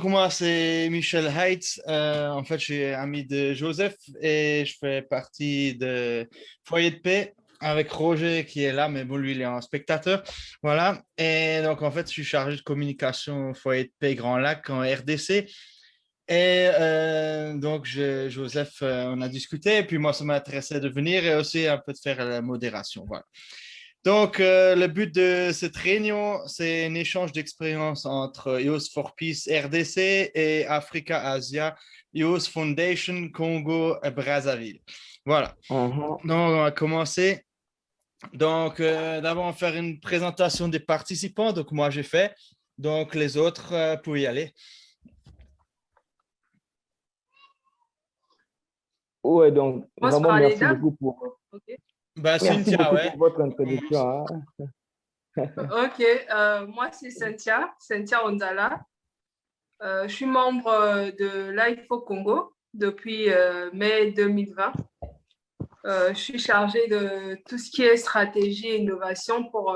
Moi, c'est Michel Heitz. En fait, je suis ami de Joseph et je fais partie de Foyer de paix avec Roger qui est là, mais bon, lui, il est en spectateur. Voilà. Et donc, en fait, je suis chargé de communication au Foyer de paix Grand Lac en RDC. Et donc, Joseph, on a discuté, et puis moi, ça m'intéressait de venir et aussi un peu de faire la modération. Voilà. Donc, le but de cette réunion, c'est un échange d'expériences entre Youth for Peace RDC et Africa Asia Youth Foundation Congo Brazzaville. Voilà. Mhm. Donc, on va commencer. Donc, d'abord, on va faire une présentation des participants. Donc, moi, j'ai fait. Donc, les autres, pour y aller. Ouais, donc Commence vraiment par les merci dames. beaucoup pour Ok. Ben, merci Cynthia, beaucoup ouais. pour votre introduction, hein. Ok, moi c'est Cynthia Onzala. Je suis membre de l'AIFO Congo depuis mai 2020. Je suis chargée de tout ce qui est stratégie et innovation pour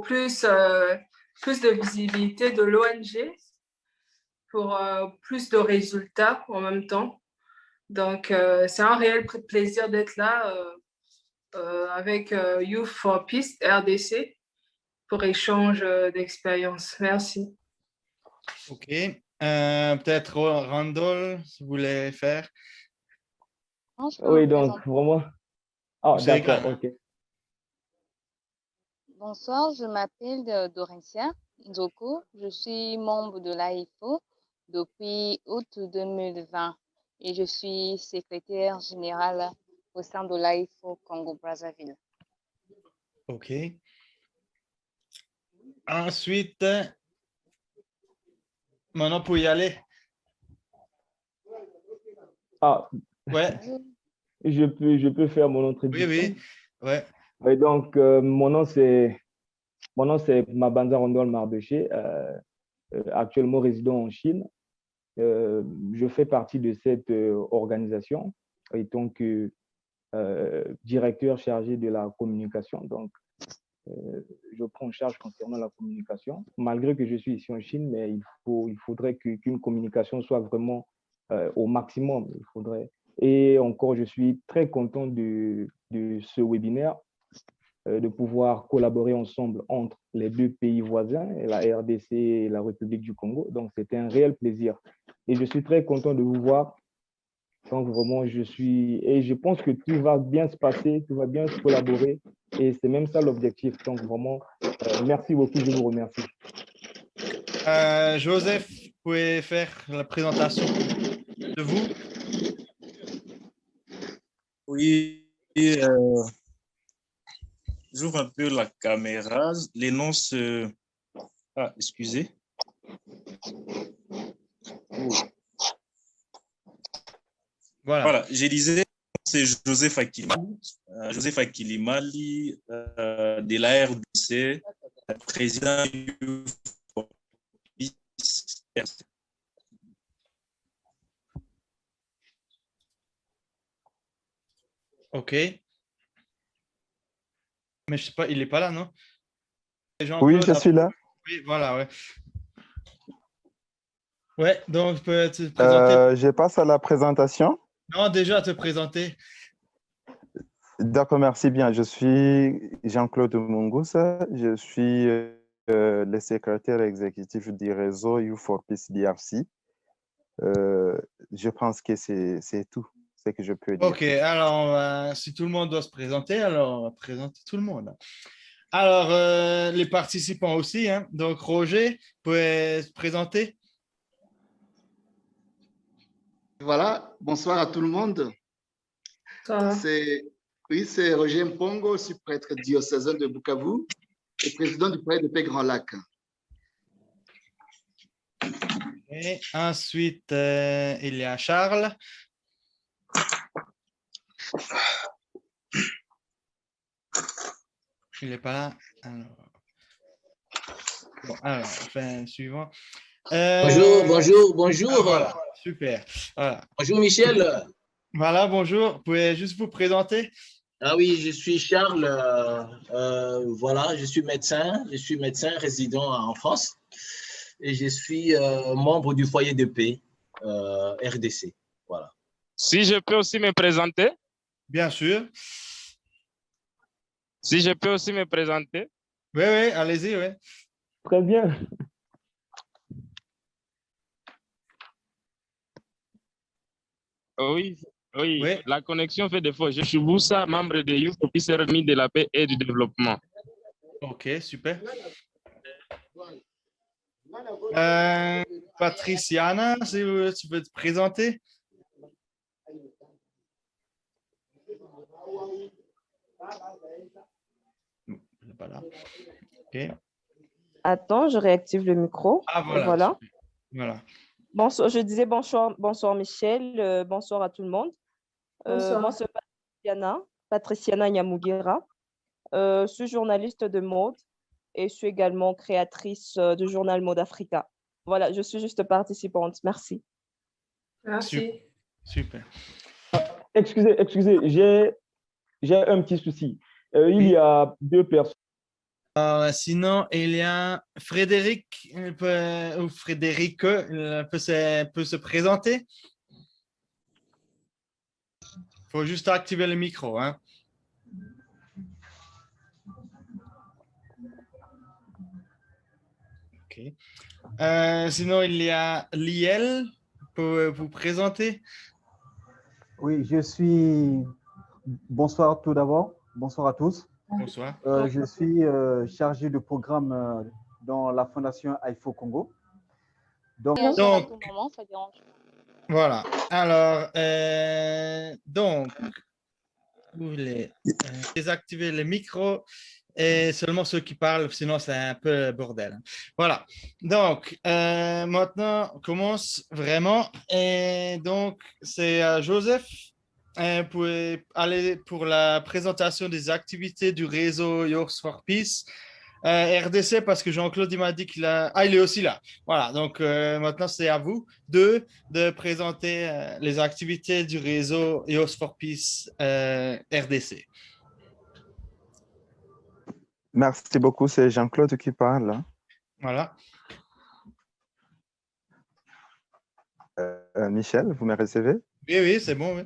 plus de visibilité de l'ONG, pour plus de résultats en même temps. Donc, c'est un réel plaisir d'être là avec Youth for Peace RDC pour échange d'expérience. Merci. OK. Peut-être Randall, si vous voulez faire. Non, je peux me Oui, donc présenter. vraiment. Ah, C'est d'accord, égal, hein? ok. Bonsoir, je m'appelle Dorencia Nzoko. Je suis membre de l'AIFO depuis août 2020 et je suis secrétaire générale au sein de l'AIFO Congo-Brazzaville. OK. Ensuite, maintenant, pour y aller. Ah, Ouais, je peux faire mon oui, introduction. oui. Ouais. Oui, donc mon nom c'est Mabanza Rondol Mardoché, actuellement résident en Chine. Je fais partie de cette organisation étant que directeur chargé de la communication. Donc, je prends en charge concernant la communication, malgré que je suis ici en Chine, mais il faudrait qu'une communication soit vraiment au maximum. Il faudrait. Et encore, je suis très content de ce webinaire, de pouvoir collaborer ensemble entre les deux pays voisins, la RDC et la République du Congo. Donc, c'était un réel plaisir. Et je suis très content de vous voir. Donc, vraiment, et je pense que tout va bien se passer, tout va bien se collaborer. Et c'est même ça l'objectif. Donc, vraiment, merci beaucoup, je vous remercie. Joseph, vous pouvez faire la présentation de vous? Oui, j'ouvre un peu la caméra. Les noms se... Ah, excusez. Voilà, je disais, c'est Joseph Akilimali, de la RDC, président du OK. Mais je sais pas, il n'est pas là, non? Oui, je suis là. Oui, voilà, ouais. Ouais, donc tu peux te présenter. Je passe à la présentation. Non, déjà te présenter. D'accord, merci bien. Je suis Jean-Claude Mungoussa. Je suis le secrétaire exécutif du réseau You for Peace DRC. Je pense que c'est tout ce que je peux dire. OK, alors si tout le monde doit se présenter, alors on va présenter tout le monde. Alors, les participants aussi, hein. Donc, Roger, vous pouvez se présenter? Voilà, bonsoir à tout le monde. Oui, c'est Roger Mpongo, je suis prêtre diocésain de Bukavu et président du Foyer de paix Grand Lac. Et ensuite, il y a Charles. Il n'est pas là. Alors, bon, alors enfin, suivant. Bonjour. Ah, voilà, super. Voilà. Bonjour Michel. Voilà, bonjour. Vous pouvez juste vous présenter? Ah oui, je suis Charles. Voilà, je suis médecin résident en France. et je suis membre du foyer de paix RDC. Voilà. Si je peux aussi me présenter. Bien sûr. Si je peux aussi me présenter. Oui, oui, allez-y, oui. Très bien. Oui, oui, Oui. la connexion fait défaut. Je suis Boussa, membre de Youth Officer Remis de la paix et du développement. Ok, super. Patriciana, si tu veux te présenter. Non, elle n'est pas là. Ok. Attends, je réactive le micro. Ah, voilà. Voilà. Voilà. Bonsoir, je disais bonsoir, bonsoir Michel, bonsoir à tout le monde. Bonsoir. Moi, c'est Patriciana Nyamugira. Je suis journaliste de mode et je suis également créatrice du journal Mode Africa. Voilà, je suis juste participante. Merci. Merci. Super. Excusez, j'ai un petit souci. Il y a deux personnes. Sinon, il y a Frédéric ou Frédéric peut se présenter. Il faut juste activer le micro. Hein. Ok. Sinon, il y a Liel pour vous présenter. Oui, je suis. Bonsoir tout d'abord. Bonsoir à tous. Bonsoir. Je suis chargé de programme dans la Fondation AIFO Congo. Donc, voilà. Alors, donc, vous voulez désactiver le micro et seulement ceux qui parlent, sinon c'est un peu le bordel. Voilà. Donc, maintenant, on commence vraiment. Et donc, c'est Joseph. Vous pouvez aller pour la présentation des activités du réseau Yours for Peace. RDC, parce que Jean-Claude il m'a dit qu'il a... Ah, il est aussi là. Voilà, donc maintenant c'est à vous de présenter les activités du réseau EOS for Peace RDC. Merci beaucoup, c'est Jean-Claude qui parle. Voilà. Michel, vous me recevez? Oui, oui, c'est bon. Oui.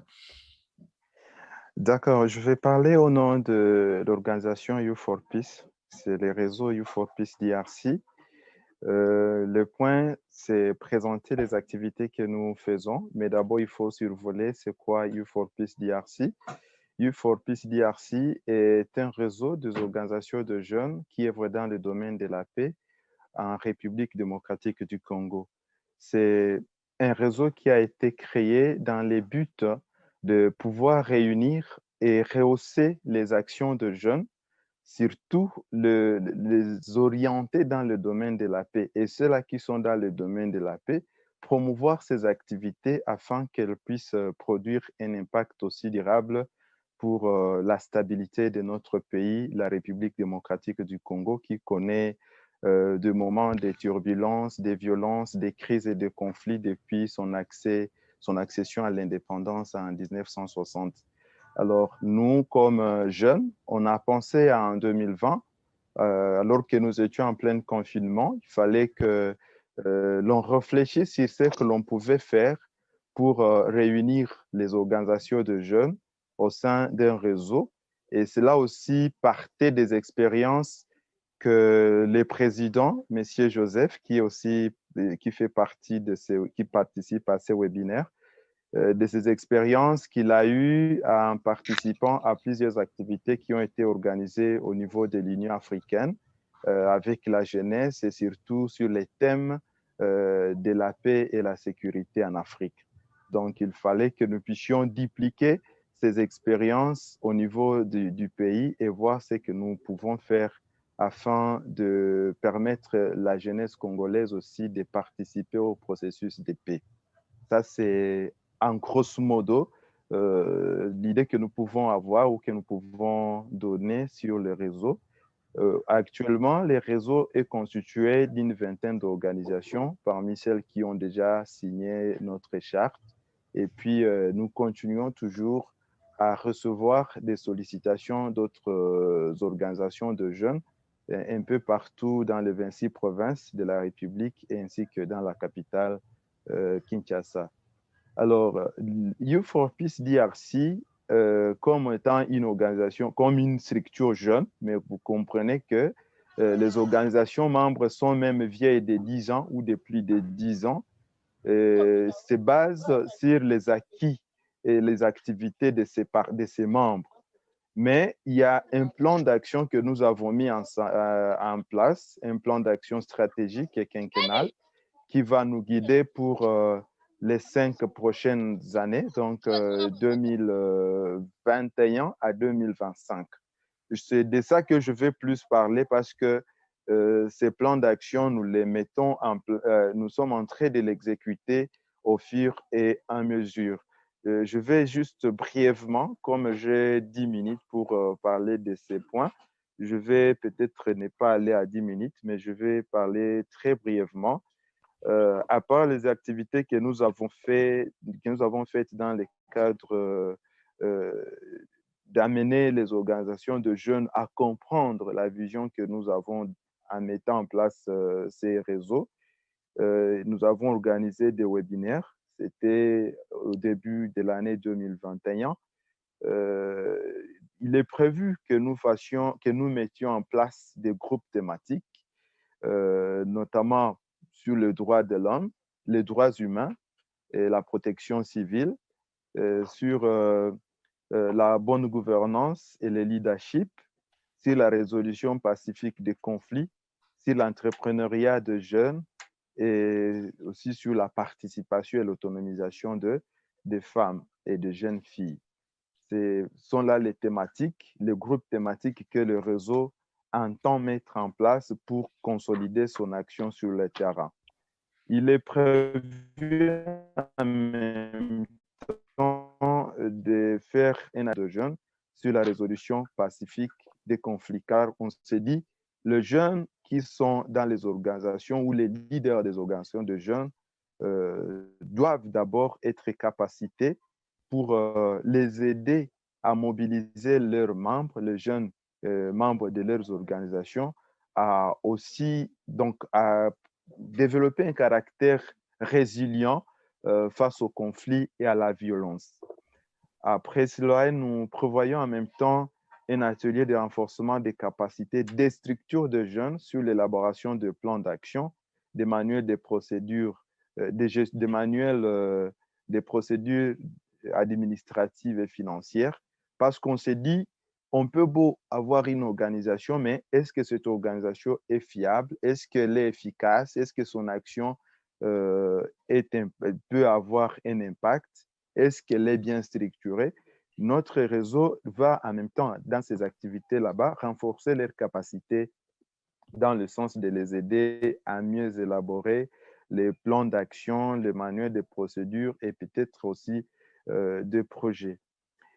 D'accord, je vais parler au nom de l'organisation You for Peace. C'est le réseau You for Peace DRC. Le point, c'est présenter les activités que nous faisons, mais d'abord, il faut survoler c'est quoi You for Peace DRC. You for Peace DRC est un réseau des organisations de jeunes qui œuvrent dans le domaine de la paix en République démocratique du Congo. C'est un réseau qui a été créé dans le but de pouvoir réunir et rehausser les actions de jeunes, surtout les orienter dans le domaine de la paix. Et ceux-là qui sont dans le domaine de la paix, promouvoir ces activités afin qu'elles puissent produire un impact aussi durable pour la stabilité de notre pays, la République démocratique du Congo, qui connaît des moments de turbulences, des violences, des crises et des conflits depuis son accession à l'indépendance en 1960. Alors, nous, comme jeunes, on a pensé en 2020, alors que nous étions en plein confinement, il fallait que l'on réfléchisse sur ce que l'on pouvait faire pour réunir les organisations de jeunes au sein d'un réseau. Et cela aussi partait des expériences que le président, M. Joseph, qui fait partie qui participe à ces webinaires, de ses expériences qu'il a eues en participant à plusieurs activités qui ont été organisées au niveau de l'Union africaine avec la jeunesse et surtout sur les thèmes de la paix et la sécurité en Afrique. Donc, il fallait que nous puissions dupliquer ces expériences au niveau du pays et voir ce que nous pouvons faire afin de permettre la jeunesse congolaise aussi de participer au processus de paix. Ça, c'est en grosso modo l'idée que nous pouvons avoir ou que nous pouvons donner sur le réseau. Actuellement, le réseau est constitué d'une vingtaine d'organisations, parmi celles qui ont déjà signé notre charte. Et puis, nous continuons toujours à recevoir des sollicitations d'autres organisations de jeunes un peu partout dans les 26 provinces de la République ainsi que dans la capitale Kinshasa. Alors, Youth for Peace DRC, comme étant une organisation, comme une structure jeune, mais vous comprenez que les organisations membres sont même vieilles de 10 ans ou de plus de 10 ans, se basent sur les acquis et les activités de ses membres. Mais il y a un plan d'action que nous avons mis en place, un plan d'action stratégique et quinquennal qui va nous guider pour les 5 prochaines années, donc 2021 à 2025. C'est de ça que je vais plus parler parce que ces plans d'action, nous sommes en train de l'exécuter au fur et à mesure. Je vais juste brièvement, comme j'ai 10 minutes pour parler de ces points, je vais peut-être ne pas aller à 10 minutes, mais je vais parler très brièvement. À part les activités que nous avons faites dans le cadre d'amener les organisations de jeunes à comprendre la vision que nous avons en mettant en place ces réseaux. Nous avons organisé des webinaires. C'était au début de l'année 2021. Il est prévu que nous mettions en place des groupes thématiques, notamment sur les droits de l'homme, les droits humains et la protection civile, sur la bonne gouvernance et le leadership, sur la résolution pacifique des conflits, sur l'entrepreneuriat de jeunes et aussi sur la participation et l'autonomisation des femmes et de jeunes filles. Ce sont là les thématiques, les groupes thématiques que le réseau entend mettre en place pour consolider son action sur le terrain. Il est prévu en même temps de faire un acte de jeunes sur la résolution pacifique des conflits, car on se dit, les jeunes qui sont dans les organisations ou les leaders des organisations de jeunes doivent d'abord être capacités pour les aider à mobiliser leurs membres, les jeunes membres de leurs organisations, à développer un caractère résilient face aux conflits et à la violence. Après cela, nous prévoyons en même temps un atelier de renforcement des capacités des structures de jeunes sur l'élaboration de plans d'action, des manuels de procédures, des manuels des procédures administratives et financières, parce qu'on s'est dit, on peut beau avoir une organisation, mais est-ce que cette organisation est fiable? Est-ce qu'elle est efficace? Est-ce que son action peut avoir un impact? Est-ce qu'elle est bien structurée? Notre réseau va en même temps, dans ces activités là-bas, renforcer leurs capacités dans le sens de les aider à mieux élaborer les plans d'action, les manuels de procédures et peut-être aussi des projets.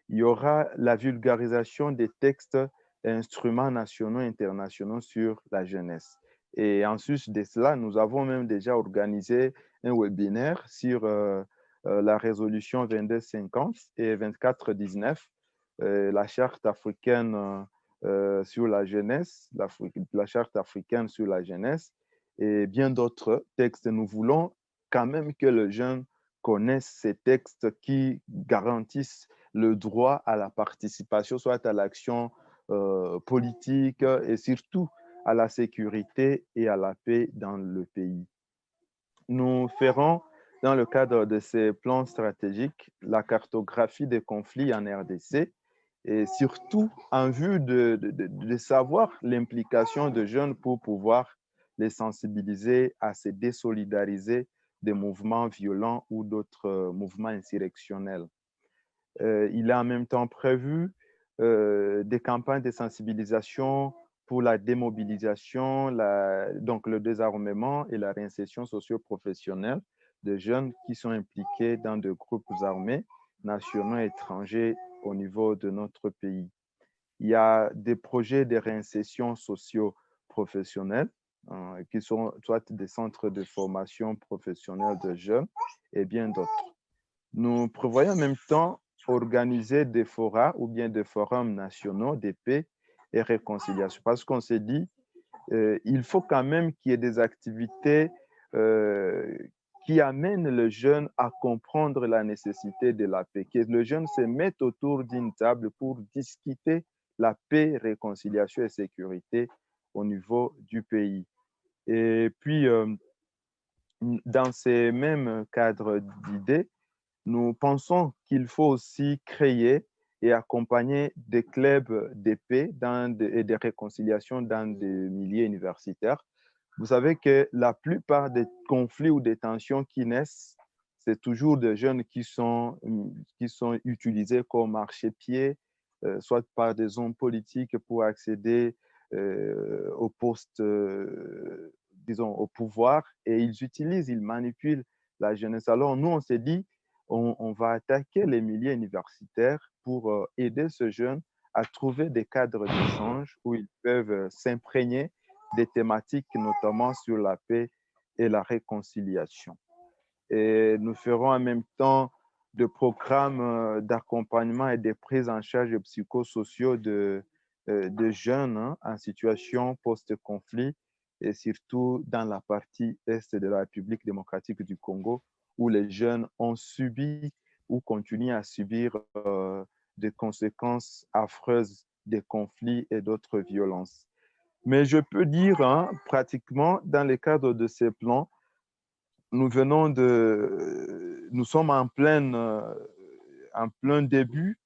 Il y aura la vulgarisation des textes et instruments nationaux et internationaux sur la jeunesse. Et en sus de cela, nous avons même déjà organisé un webinaire sur la résolution 2250 et 2419, la charte africaine sur la jeunesse, la charte africaine sur la jeunesse et bien d'autres textes. Nous voulons quand même que les jeunes connaissent ces textes qui garantissent le droit à la participation, soit à l'action politique et surtout à la sécurité et à la paix dans le pays. Nous ferons, dans le cadre de ces plans stratégiques, la cartographie des conflits en RDC et surtout en vue de savoir l'implication de jeunes pour pouvoir les sensibiliser à se désolidariser des mouvements violents ou d'autres mouvements insurrectionnels. Il est en même temps prévu des campagnes de sensibilisation pour la démobilisation, donc le désarmement et la réinsertion socio-professionnelle de jeunes qui sont impliqués dans des groupes armés nationaux et étrangers au niveau de notre pays. Il y a des projets de réinsertion socio-professionnelle qui sont soit des centres de formation professionnelle de jeunes et bien d'autres. Nous prévoyons en même temps organiser des forats ou bien des forums nationaux de paix et réconciliation parce qu'on s'est dit il faut quand même qu'il y ait des activités qui amènent le jeune à comprendre la nécessité de la paix, que le jeune se mette autour d'une table pour discuter la paix, réconciliation et sécurité au niveau du pays. Et puis, dans ces mêmes cadres d'idées, nous pensons qu'il faut aussi créer et accompagner des clubs de paix et de réconciliation dans des milieux universitaires. Vous savez que la plupart des conflits ou des tensions qui naissent, c'est toujours des jeunes qui sont utilisés comme marchepieds, soit par des hommes politiques pour accéder au poste, disons, au pouvoir, et ils manipulent la jeunesse. Alors nous, on s'est dit, on va attaquer les milieux universitaires pour aider ce jeune à trouver des cadres d'échange où ils peuvent s'imprégner des thématiques, notamment sur la paix et la réconciliation. Et nous ferons en même temps des programmes d'accompagnement et de prise en charge psychosociaux de jeunes en situation post-conflit, et surtout dans la partie est de la République démocratique du Congo, où les jeunes ont subi ou continuent à subir des conséquences affreuses des conflits et d'autres violences. Mais je peux dire, pratiquement, dans le cadre de ces plans, nous sommes en plein début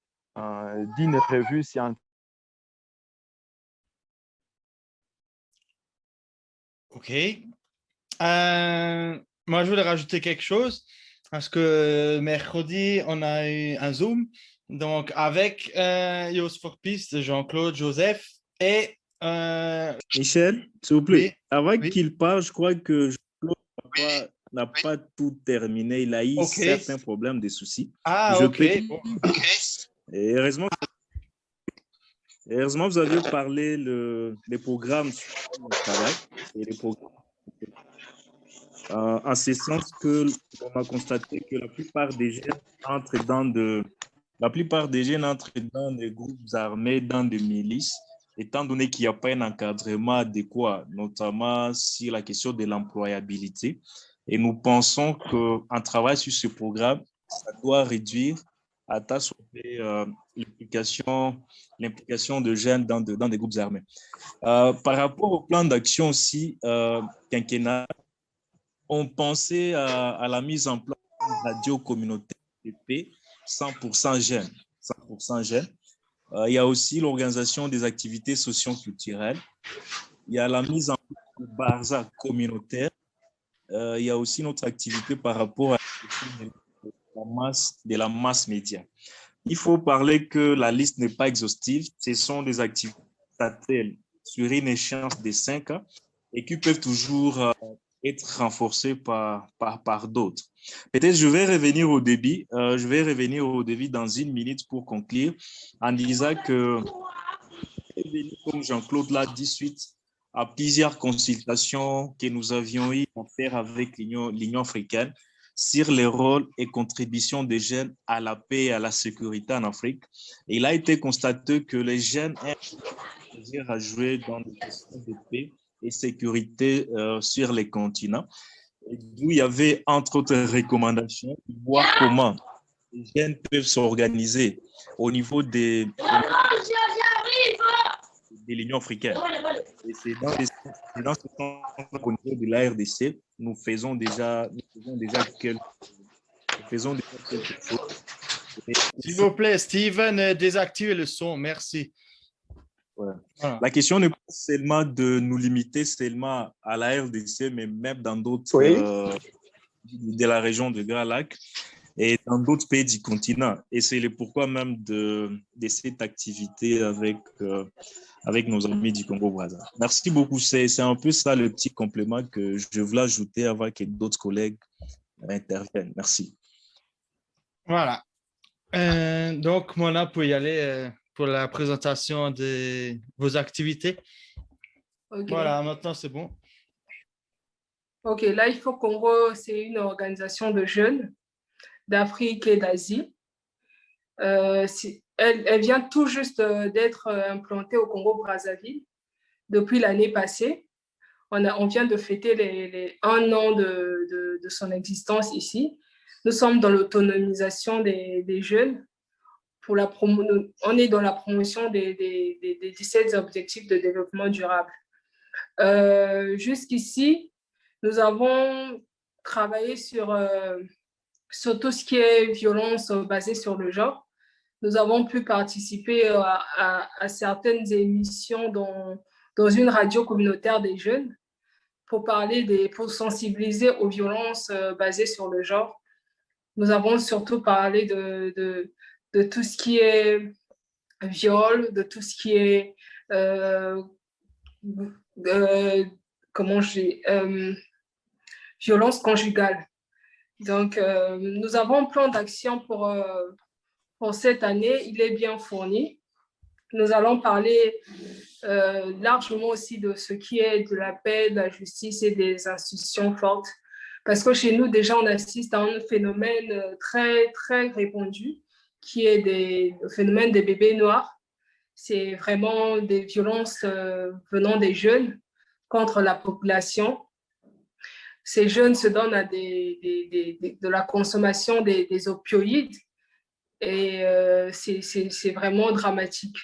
d'une revue scientifique. OK. Moi, je voulais rajouter quelque chose parce que mercredi, on a eu un Zoom donc avec Youth for Peace, Jean-Claude, Joseph et... Michel, s'il vous plaît, Oui, avant oui. qu'il parle, je crois que Jean-Claude n'a pas tout terminé. Il a eu OK. certains problèmes, des soucis. Ah, Je OK. peux... Et heureusement, vous aviez parlé des programmes sur le travail et les programmes. En ce sens que on a constaté que la plupart des jeunes entrent dans des groupes armés, dans des milices, étant donné qu'il n'y a pas un encadrement adéquat, notamment sur la question de l'employabilité. Et nous pensons qu'un travail sur ce programme, ça doit réduire à ta sauver l'implication de jeunes dans des groupes armés. Par rapport au plan d'action aussi, quinquennal, on pensait à la mise en place d'une radio communautaire de paix 100% jeunes. 100% jeunes. Il y a aussi l'organisation des activités socio-culturelles. Il y a la mise en place de Barza communautaire. Il y a aussi notre activité par rapport à la masse média. Il faut parler que la liste n'est pas exhaustive. Ce sont des activités sur une échéance de 5 ans et qui peuvent toujours être renforcées par d'autres. Peut-être je vais revenir au débit. Je vais revenir au débit dans une minute pour conclure en disant que, comme Jean-Claude l'a dit suite à plusieurs consultations que nous avions eu à faire avec l'Union africaine sur les rôles et contributions des jeunes à la paix et à la sécurité en Afrique. Et il a été constaté que les jeunes ont à jouer dans les questions de paix et sécurité sur les continents. D'où il y avait, entre autres recommandations, voir comment les jeunes peuvent s'organiser au niveau de l'Union africaine. Et c'est dans ce sens qu'au niveau de la RDC, nous faisons déjà quelque chose. S'il vous plaît, Steven, désactivez le son. Merci. Voilà. La question n'est pas seulement de nous limiter seulement à la RDC, mais même dans d'autres de la région de Grand Lac et dans d'autres pays du continent. Et c'est le pourquoi même de cette activité avec nos amis du Congo-Brazza. Merci beaucoup. C'est un peu ça le petit complément que je voulais ajouter avant que d'autres collègues interviennent. Merci. Voilà. Donc, Mona, pour y aller pour la présentation de vos activités. Okay. Voilà, maintenant c'est bon. OK, Life au Congo, c'est une organisation de jeunes d'Afrique et d'Asie. Elle vient tout juste d'être implantée au Congo-Brazzaville depuis l'année passée. On vient de fêter les 1 an de son existence ici. Nous sommes dans l'autonomisation des jeunes. On est dans la promotion des 17 objectifs de développement durable. Jusqu'ici, nous avons travaillé sur tout ce qui est violence basée sur le genre. Nous avons pu participer à certaines émissions dans une radio communautaire des jeunes pour sensibiliser aux violences basées sur le genre. Nous avons surtout parlé de tout ce qui est viol, de tout ce qui est violence conjugale. Donc, nous avons un plan d'action pour cette année. Il est bien fourni. Nous allons parler largement aussi de ce qui est de la paix, de la justice et des institutions fortes. Parce que chez nous, déjà, on assiste à un phénomène très, très répandu qui est le phénomène des bébés noirs. C'est vraiment des violences venant des jeunes contre la population. Ces jeunes se donnent à de la consommation des opioïdes et c'est vraiment dramatique.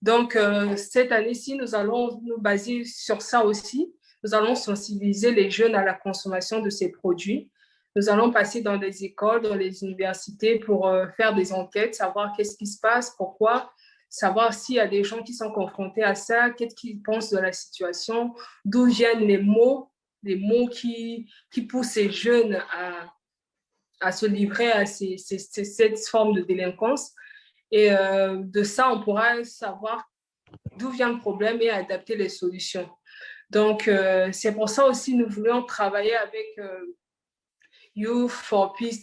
Donc, cette année-ci, nous allons nous baser sur ça aussi. Nous allons sensibiliser les jeunes à la consommation de ces produits. Nous allons passer dans des écoles, dans les universités pour faire des enquêtes, savoir qu'est-ce qui se passe, pourquoi, savoir s'il y a des gens qui sont confrontés à ça, qu'est-ce qu'ils pensent de la situation, d'où viennent les mots qui poussent ces jeunes à se livrer à cette forme de délinquance. Et de ça, on pourra savoir d'où vient le problème et adapter les solutions. Donc, c'est pour ça aussi nous voulions travailler avec Youth for Peace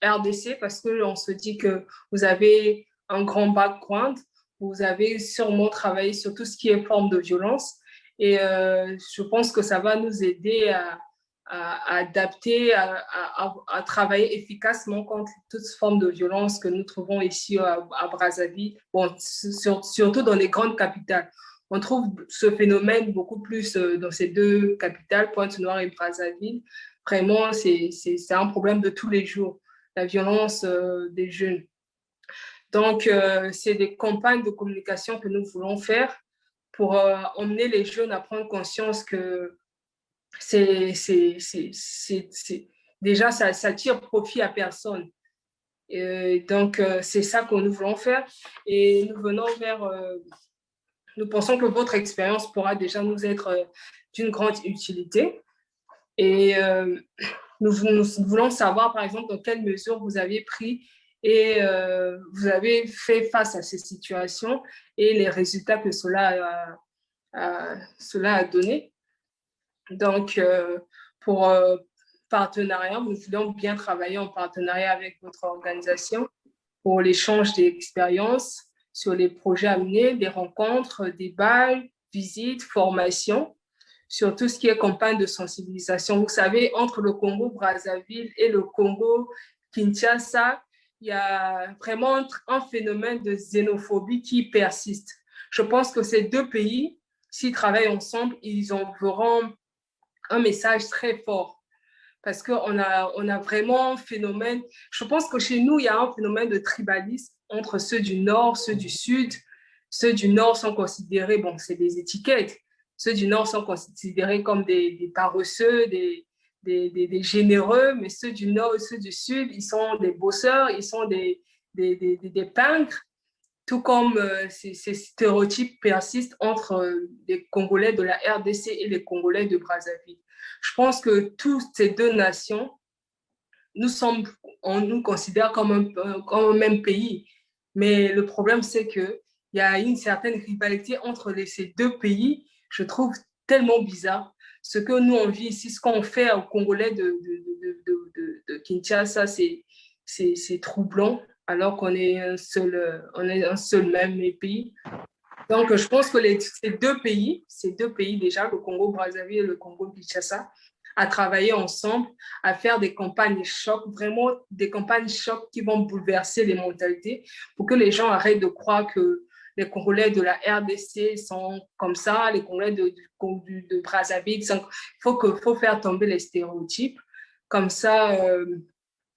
RDC parce qu'on se dit que vous avez un grand background, vous avez sûrement travaillé sur tout ce qui est forme de violence et je pense que ça va nous aider à adapter, à travailler efficacement contre toute forme de violence que nous trouvons ici à Brazzaville, bon, surtout dans les grandes capitales. On trouve ce phénomène beaucoup plus dans ces 2 capitales, Pointe-Noire et Brazzaville. Vraiment, c'est un problème de tous les jours, la violence des jeunes. Donc, c'est des campagnes de communication que nous voulons faire pour emmener les jeunes à prendre conscience que déjà, ça tire profit à personne. Donc, c'est ça que nous voulons faire. Et nous pensons que votre expérience pourra déjà nous être d'une grande utilité. Et nous voulons savoir, par exemple, dans quelle mesure vous avez pris et vous avez fait face à ces situations et les résultats que cela a donné. Donc, pour partenariat, nous voulons bien travailler en partenariat avec votre organisation pour l'échange d'expériences sur les projets à mener, des rencontres, débats, visites, formations, sur tout ce qui est campagne de sensibilisation. Vous savez, entre le Congo-Brazzaville et le Congo-Kinshasa, il y a vraiment un phénomène de xénophobie qui persiste. Je pense que ces 2 pays, s'ils travaillent ensemble, ils enverront un message très fort parce qu'on a vraiment un phénomène, je pense que chez nous, il y a un phénomène de tribalisme entre ceux du Nord, ceux du Sud. Ceux du Nord sont considérés, bon, c'est des étiquettes, ceux du Nord sont considérés comme des paresseux, des généreux, mais ceux du Nord et ceux du Sud, ils sont des bosseurs, ils sont des pingres, tout comme ces stéréotypes persistent entre les Congolais de la RDC et les Congolais de Brazzaville. Je pense que toutes ces 2 nations, on nous considère comme un même pays. Mais le problème, c'est qu'il y a une certaine rivalité entre ces 2 pays. Je trouve tellement bizarre. Ce que nous, on vit ici, ce qu'on fait aux Congolais de Kinshasa, c'est troublant, alors qu'on est un seul même pays. Donc, je pense que ces deux pays déjà, le Congo-Brazzaville et le Congo-Kinshasa, à travailler ensemble, à faire des campagnes choc, vraiment des campagnes choc qui vont bouleverser les mentalités pour que les gens arrêtent de croire que les Congolais de la RDC sont comme ça, les Congolais de Brazzaville. Il faut faire tomber les stéréotypes. Comme ça,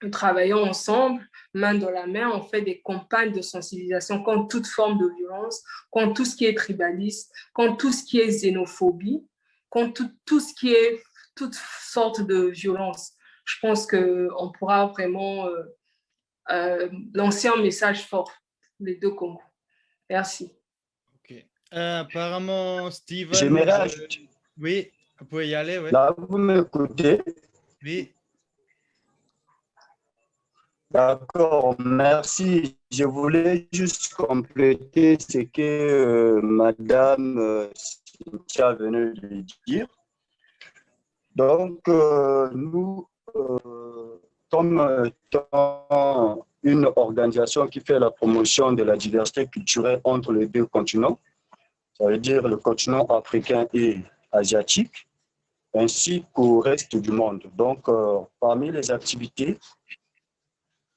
nous travaillons ensemble, main dans la main, on fait des campagnes de sensibilisation contre toute forme de violence, contre tout ce qui est tribalisme, contre tout ce qui est xénophobie, contre tout ce qui est toute sorte de violence. Je pense qu'on pourra vraiment lancer un message fort, les deux Congos. Merci. Ok. Apparemment, Steven. J'aimerais Oui, vous pouvez y aller. Oui. Là, vous m'écoutez? Oui. D'accord, merci. Je voulais juste compléter ce que Madame Cynthia venait de dire. Donc, nous, comme étant une organisation qui fait la promotion de la diversité culturelle entre les deux continents, ça veut dire le continent africain et asiatique, ainsi qu'au reste du monde. Donc, parmi les activités,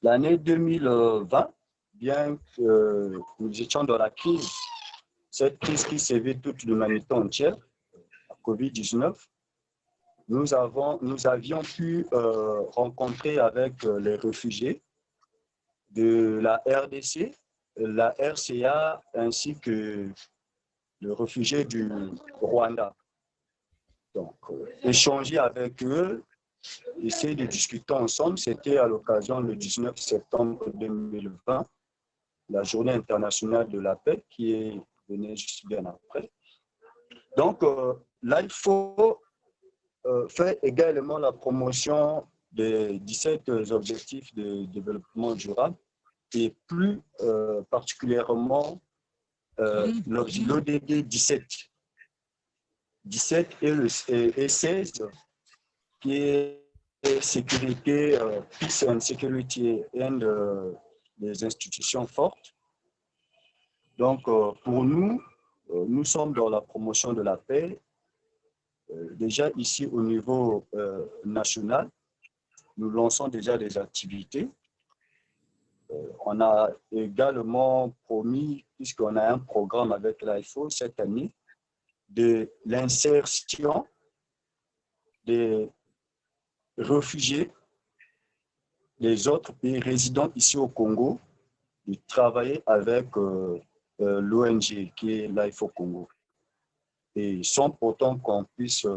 l'année 2020, bien que nous étions dans la crise, cette crise qui sévit toute l'humanité entière, la COVID-19, nous avions pu rencontrer avec les réfugiés de la RDC, la RCA, ainsi que le réfugié du Rwanda. Donc, échanger avec eux, essayer de discuter ensemble, c'était à l'occasion le 19 septembre 2020, la journée internationale de la paix qui est venue juste bien après. Donc, là, il faut faire également la promotion des 17 objectifs de développement durable et plus particulièrement l'ODD 17. 17 et 16 qui est sécurité, peace and security and des institutions fortes. Donc, pour nous, nous sommes dans la promotion de la paix. Déjà ici au niveau national, nous lançons déjà des activités. On a également promis, puisqu'on a un programme avec l'AIFO cette année, de l'insertion des réfugiés des autres pays résidents ici au Congo, de travailler avec l'ONG qui est l'AIFO Congo. Et sans pourtant qu'on puisse,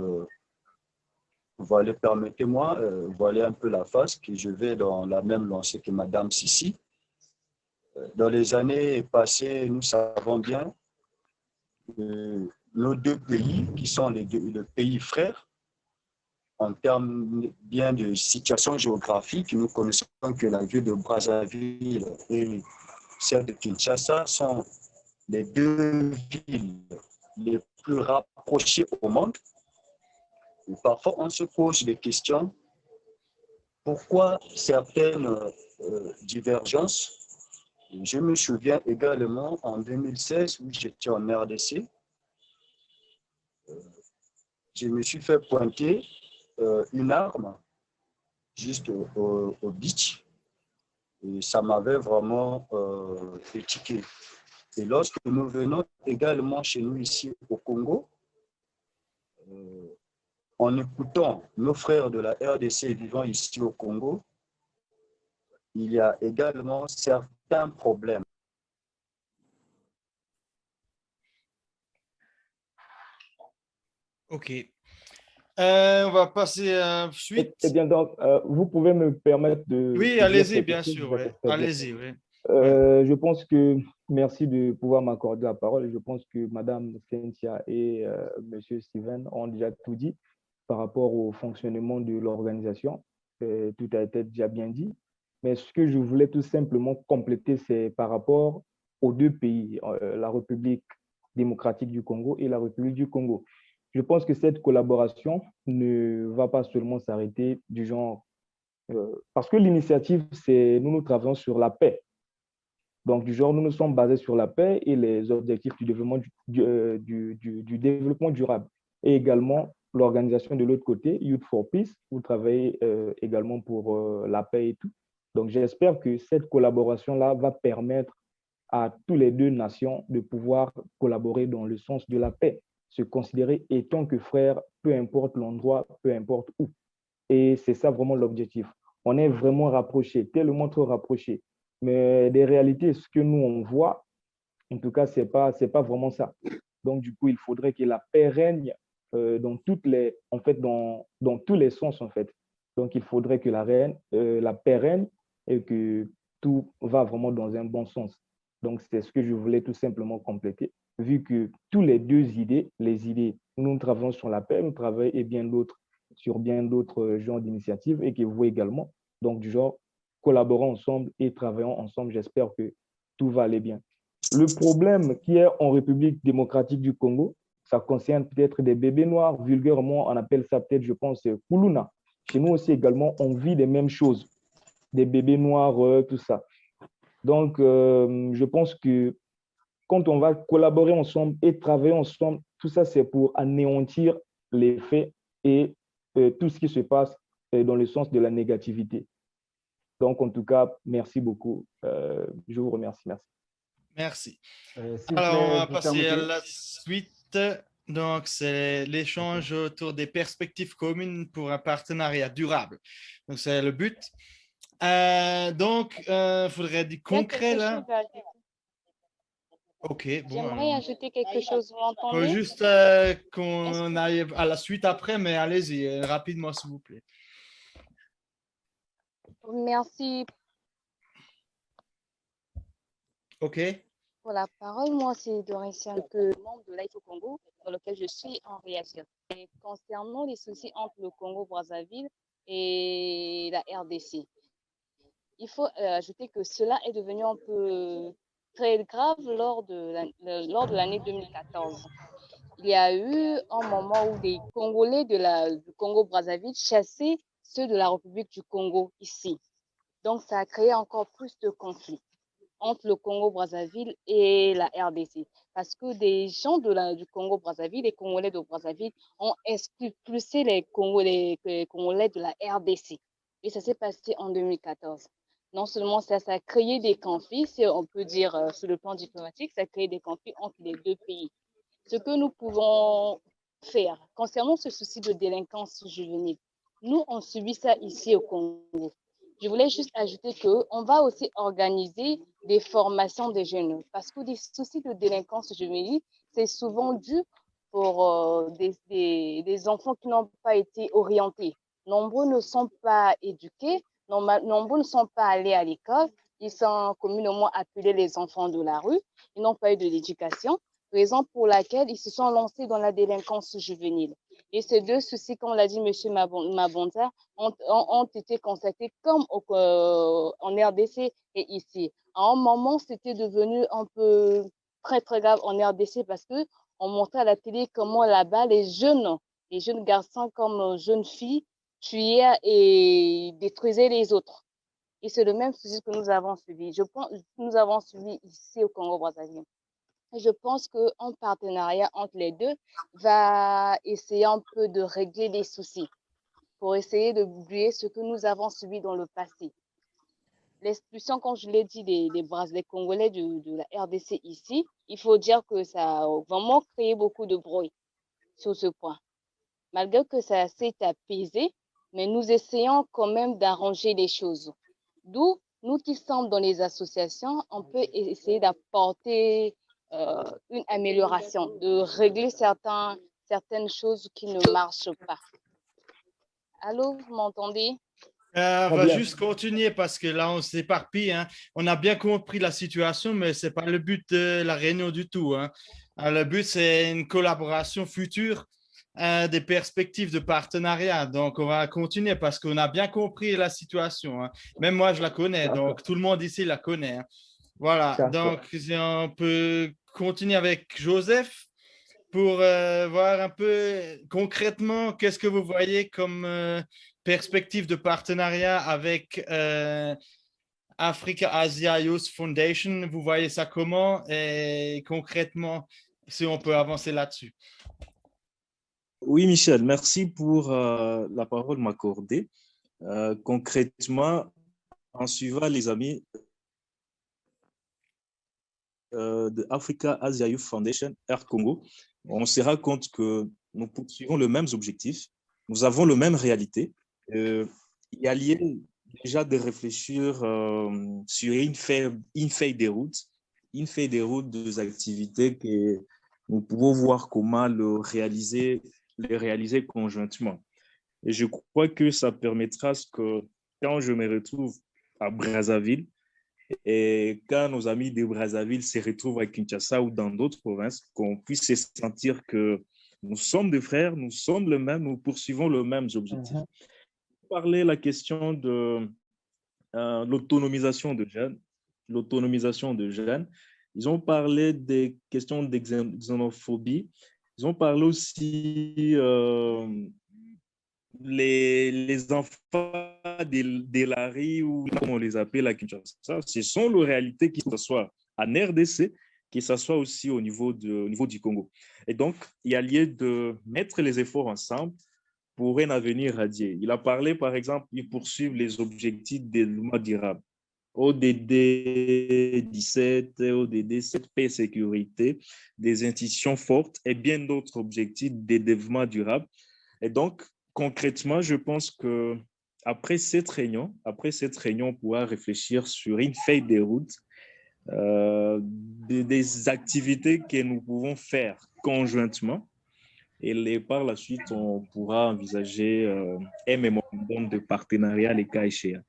voilà, permettez-moi, voiler un peu la face, que je vais dans la même lancée que Madame Sissi. Dans les années passées, nous savons bien que nos deux pays, qui sont les pays frères, en termes bien de situation géographique, nous connaissons que la ville de Brazzaville et celle de Kinshasa sont les deux villes les plus rapprochées au monde. Et parfois, on se pose des questions. Pourquoi certaines divergences? Je me souviens également en 2016, où j'étais en RDC, je me suis fait pointer une arme juste au beach et ça m'avait vraiment étiqué. Et lorsque nous venons également chez nous ici au Congo, en écoutant nos frères de la RDC vivant ici au Congo, il y a également certains problèmes. Ok. On va passer à suite. Eh bien, donc, vous pouvez me permettre de... Oui, allez-y, bien sûr. Ouais. Allez-y, oui. Je pense que, merci de pouvoir m'accorder la parole. Je pense que Madame Cynthia et Monsieur Steven ont déjà tout dit par rapport au fonctionnement de l'organisation. Tout a été déjà bien dit. Mais ce que je voulais tout simplement compléter, c'est par rapport aux deux pays, la République démocratique du Congo et la République du Congo. Je pense que cette collaboration ne va pas seulement s'arrêter du genre... parce que l'initiative, c'est nous travaillons sur la paix. Donc, du genre, nous nous sommes basés sur la paix et les objectifs du développement, du développement durable. Et également, l'organisation de l'autre côté, Youth for Peace, vous travaillez également pour la paix et tout. Donc, j'espère que cette collaboration-là va permettre à tous les deux nations de pouvoir collaborer dans le sens de la paix, se considérer étant que frères, peu importe l'endroit, peu importe où. Et c'est ça vraiment l'objectif. On est vraiment rapprochés, tellement trop rapprochés. Mais des réalités, ce que nous, on voit, en tout cas, ce n'est pas vraiment ça. Donc, du coup, il faudrait que la paix règne dans dans tous les sens, en fait. Donc, il faudrait que la paix règne et que tout va vraiment dans un bon sens. Donc, c'est ce que je voulais tout simplement compléter. Vu que tous les deux idées, les idées, nous travaillons sur la paix, nous travaillons et bien d'autres sur bien d'autres genres d'initiatives et que vous également. Donc, du genre, collaborons ensemble et travaillons ensemble. J'espère que tout va aller bien. Le problème qui est en République démocratique du Congo, ça concerne peut-être des bébés noirs. Vulgairement, on appelle ça peut-être, je pense, Kuluna. Chez nous aussi également, on vit les mêmes choses. Des bébés noirs, tout ça. Donc, je pense que quand on va collaborer ensemble et travailler ensemble, tout ça, c'est pour anéantir les faits et tout ce qui se passe dans le sens de la négativité. Donc, en tout cas, merci beaucoup. Je vous remercie. Merci. Merci. S'il vous Alors, on plaît, va vous passer à permettez. la suite. Donc, c'est l'échange autour des perspectives communes pour un partenariat durable. Donc, c'est le but. Donc, il faudrait du concret là. Ok, bon. J'aimerais ajouter quelque chose, vous Il faut m'entendez? juste qu'on aille à la suite après, mais allez-y, rapidement, s'il vous plaît. Merci Ok. pour la parole. Moi, c'est Doritien, que membre de l'AIFO Congo, dans lequel je suis en réaction. Et concernant les soucis entre le Congo-Brazzaville et la RDC, il faut ajouter que cela est devenu un peu très grave lors de l'année 2014. Il y a eu un moment où des Congolais du Congo-Brazzaville chassaient ceux de la République du Congo ici. Donc, ça a créé encore plus de conflits entre le Congo-Brazzaville et la RDC. Parce que des gens du Congo-Brazzaville, les Congolais de Brazzaville, ont expulsé les Congolais de la RDC. Et ça s'est passé en 2014. Non seulement ça a créé des conflits, si on peut dire sur le plan diplomatique, ça a créé des conflits entre les deux pays. Ce que nous pouvons faire concernant ce souci de délinquance juvénile, nous, on subit ça ici au Congo. Je voulais juste ajouter qu'on va aussi organiser des formations des jeunes parce que des soucis de délinquance juvénile, c'est souvent dû pour des enfants qui n'ont pas été orientés. Nombreux ne sont pas éduqués, nombreux ne sont pas allés à l'école. Ils sont communément appelés les enfants de la rue. Ils n'ont pas eu de l'éducation, raison pour laquelle ils se sont lancés dans la délinquance juvénile. Et ces deux soucis, comme l'a dit M. Mabonta, ont été constatés comme en RDC et ici. À un moment, c'était devenu un peu très, très grave en RDC parce qu'on montrait à la télé comment là-bas, les jeunes garçons comme jeunes filles tuaient et détruisaient les autres. Et c'est le même souci que nous avons suivi. Je pense que nous avons suivi ici au Congo-Brazzaville. Je pense qu'un partenariat entre les deux va essayer un peu de régler les soucis pour essayer d'oublier ce que nous avons subi dans le passé. L'expulsion, comme je l'ai dit, des Congolais de la RDC ici, il faut dire que ça a vraiment créé beaucoup de bruit sur ce point. Malgré que ça s'est apaisé, mais nous essayons quand même d'arranger les choses. D'où, nous qui sommes dans les associations, on peut essayer d'apporter une amélioration, de régler certaines choses qui ne marchent pas. Allô, vous m'entendez? On va juste continuer parce que là, on s'éparpille. Hein. On a bien compris la situation, mais ce n'est pas le but de la réunion du tout. Hein. Le but, c'est une collaboration future, des perspectives de partenariat. Donc, on va continuer parce qu'on a bien compris la situation. Hein. Même moi, je la connais. Donc, tout le monde ici la connaît. Hein. Voilà. Donc, on peut continuer avec Joseph pour voir un peu concrètement qu'est-ce que vous voyez comme perspective de partenariat avec Africa Asia Youth Foundation. Vous voyez ça comment et concrètement, si on peut avancer là-dessus. Oui, Michel, merci pour la parole m'accordée. Concrètement, en suivant les amis, de Africa Asia Youth Foundation, Air Congo, on se rend compte que nous poursuivons les mêmes objectifs, nous avons la même réalité. Il y a lieu déjà de réfléchir sur une feuille de route des activités que nous pouvons voir comment les réaliser conjointement. Et je crois que ça permettra que quand je me retrouve à Brazzaville et quand nos amis de Brazzaville se retrouvent à Kinshasa ou dans d'autres provinces, qu'on puisse se sentir que nous sommes des frères, nous sommes les mêmes, nous poursuivons les mêmes objectifs. Parler la question de l'autonomisation de jeunes. Ils ont parlé des questions de xénophobie. Ils ont parlé aussi les enfants de la rue, ou comme on les appelle à Kinshasa. Ce sont les réalités qui se soit en RDC, que ce soit aussi au niveau du Congo. Et donc, il y a lieu de mettre les efforts ensemble pour un avenir radié. Il a parlé, par exemple, ils poursuivent les objectifs de développement durable. ODD 17, ODD 7, paix et sécurité, des institutions fortes et bien d'autres objectifs de développement durable. Et donc, concrètement, je pense que après cette réunion, on pourra réfléchir sur une feuille de route des activités que nous pouvons faire conjointement. Et par la suite, on pourra envisager un mémorandum de partenariat, les cas échéants.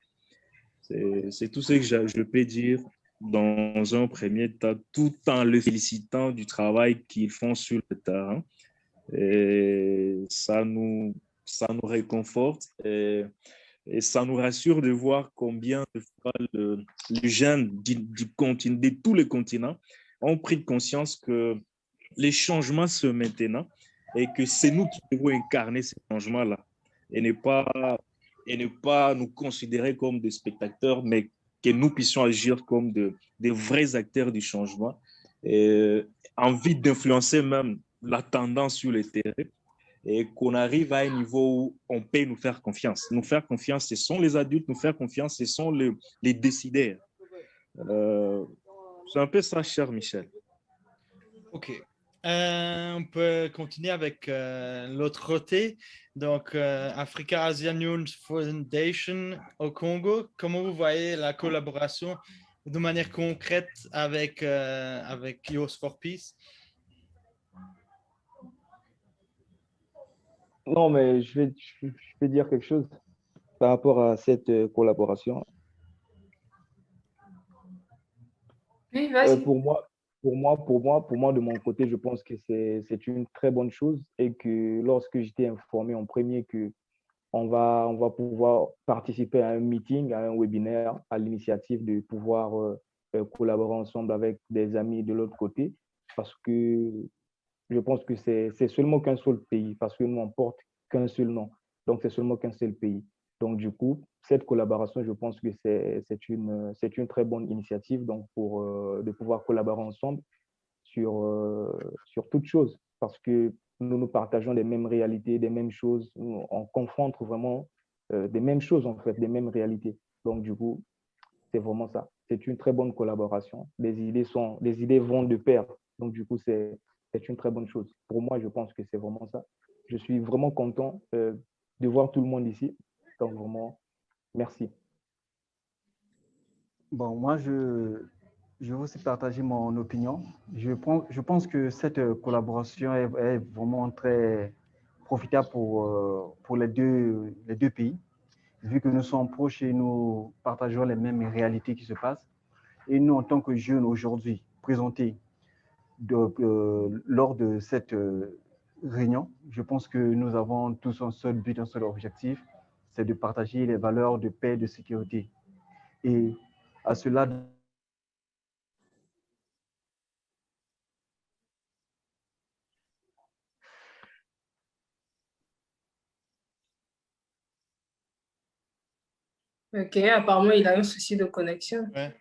C'est tout ce que je peux dire dans un premier temps, tout en le félicitant du travail qu'ils font sur le terrain. Et ça nous réconforte et ça nous rassure de voir combien de fois les jeunes de tous les continents ont pris conscience que les changements se maintenant et que c'est nous qui devons incarner ces changements-là et ne pas nous considérer comme des spectateurs, mais que nous puissions agir comme des vrais acteurs du changement, et envie d'influencer même la tendance sur le terrain et qu'on arrive à un niveau où on peut nous faire confiance. Nous faire confiance, ce sont les adultes, nous faire confiance, ce sont les décideurs. C'est un peu ça, cher Michel. OK. On peut continuer avec l'autre côté. Donc, Africa Asian Youth Foundation au Congo. Comment vous voyez la collaboration de manière concrète avec Youth for Peace? Non, mais je vais dire quelque chose par rapport à cette collaboration. Oui, vas-y. Pour moi, de mon côté, je pense que c'est une très bonne chose et que lorsque j'étais informé en premier qu'on va pouvoir participer à un meeting, à un webinaire, à l'initiative de pouvoir collaborer ensemble avec des amis de l'autre côté, parce que je pense que c'est seulement qu'un seul pays, parce que nous, on porte qu'un seul nom. Donc, c'est seulement qu'un seul pays. Donc, du coup, cette collaboration, je pense que c'est une très bonne initiative donc de pouvoir collaborer ensemble sur toutes choses, parce que nous partageons les mêmes réalités, des mêmes choses. On confronte vraiment des mêmes choses, en fait, des mêmes réalités. Donc, du coup, c'est vraiment ça. C'est une très bonne collaboration. Les idées vont de pair. Donc, du coup, c'est une très bonne chose. Pour moi, je pense que c'est vraiment ça. Je suis vraiment content de voir tout le monde ici. Donc, vraiment, merci. Bon, moi, je vais aussi partager mon opinion. Je pense que cette collaboration est vraiment très profitable pour les deux pays, vu que nous sommes proches et nous partageons les mêmes réalités qui se passent. Et nous, en tant que jeunes aujourd'hui, présentés lors de cette réunion, je pense que nous avons tous un seul but, un seul objectif, c'est de partager les valeurs de paix et de sécurité. Et à cela, OK, apparemment, il a un souci de connexion. Ouais.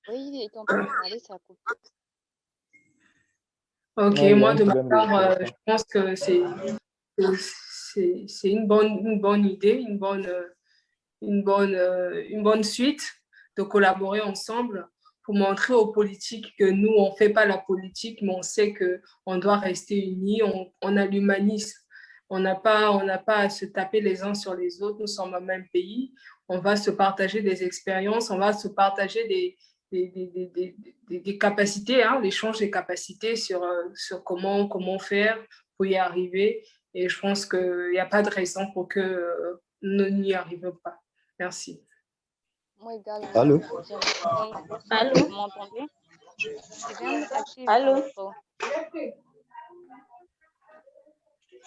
Oui, il est en train de parler, ça coupe. OK, Non, il y a moi, un de ma problème de part, connexion. je pense que c'est une bonne idée, une bonne suite de collaborer ensemble pour montrer aux politiques que nous, on ne fait pas la politique, mais on sait qu'on doit rester unis, on a l'humanisme. On n'a pas à se taper les uns sur les autres, nous sommes au même pays, on va se partager des expériences, on va se partager des capacités, hein, l'échange des capacités sur comment faire pour y arriver. Et je pense qu'il n'y a pas de raison pour que nous n'y arrivions pas. Merci. Moi également. Allô? Allô? Vous m'entendez? Je viens de activer Allô? mon micro.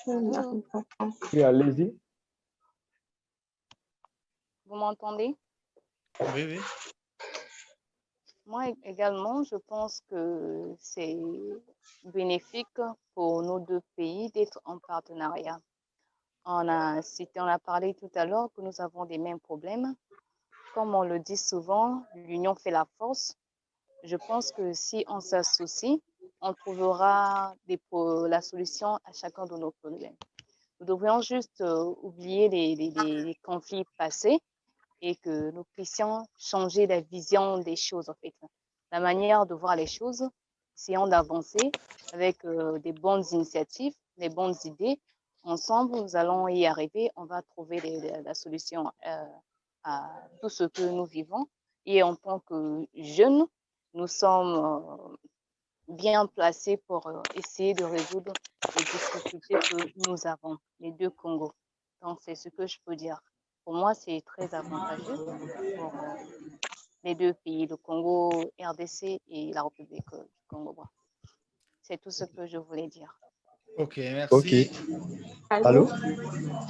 Allô? Oui, allez-y. Vous m'entendez? Oui, oui. Moi également, je pense que c'est bénéfique pour nos deux pays d'être en partenariat. On a parlé tout à l'heure que nous avons des mêmes problèmes. Comme on le dit souvent, l'union fait la force. Je pense que si on s'associe, on trouvera la solution à chacun de nos problèmes. Nous devrions juste oublier les conflits passés et que nous puissions changer la vision des choses, en fait. La manière de voir les choses, essayons d'avancer avec des bonnes initiatives, des bonnes idées. Ensemble, nous allons y arriver. On va trouver la solution à tout ce que nous vivons. Et en tant que jeunes, nous sommes bien placés pour essayer de résoudre les difficultés que nous avons, les deux Congos. Donc, c'est ce que je peux dire. Pour moi, c'est très avantageux pour les deux pays, le Congo, RDC et la République du Congo. C'est tout ce que je voulais dire. Ok, merci. Ok. Allô?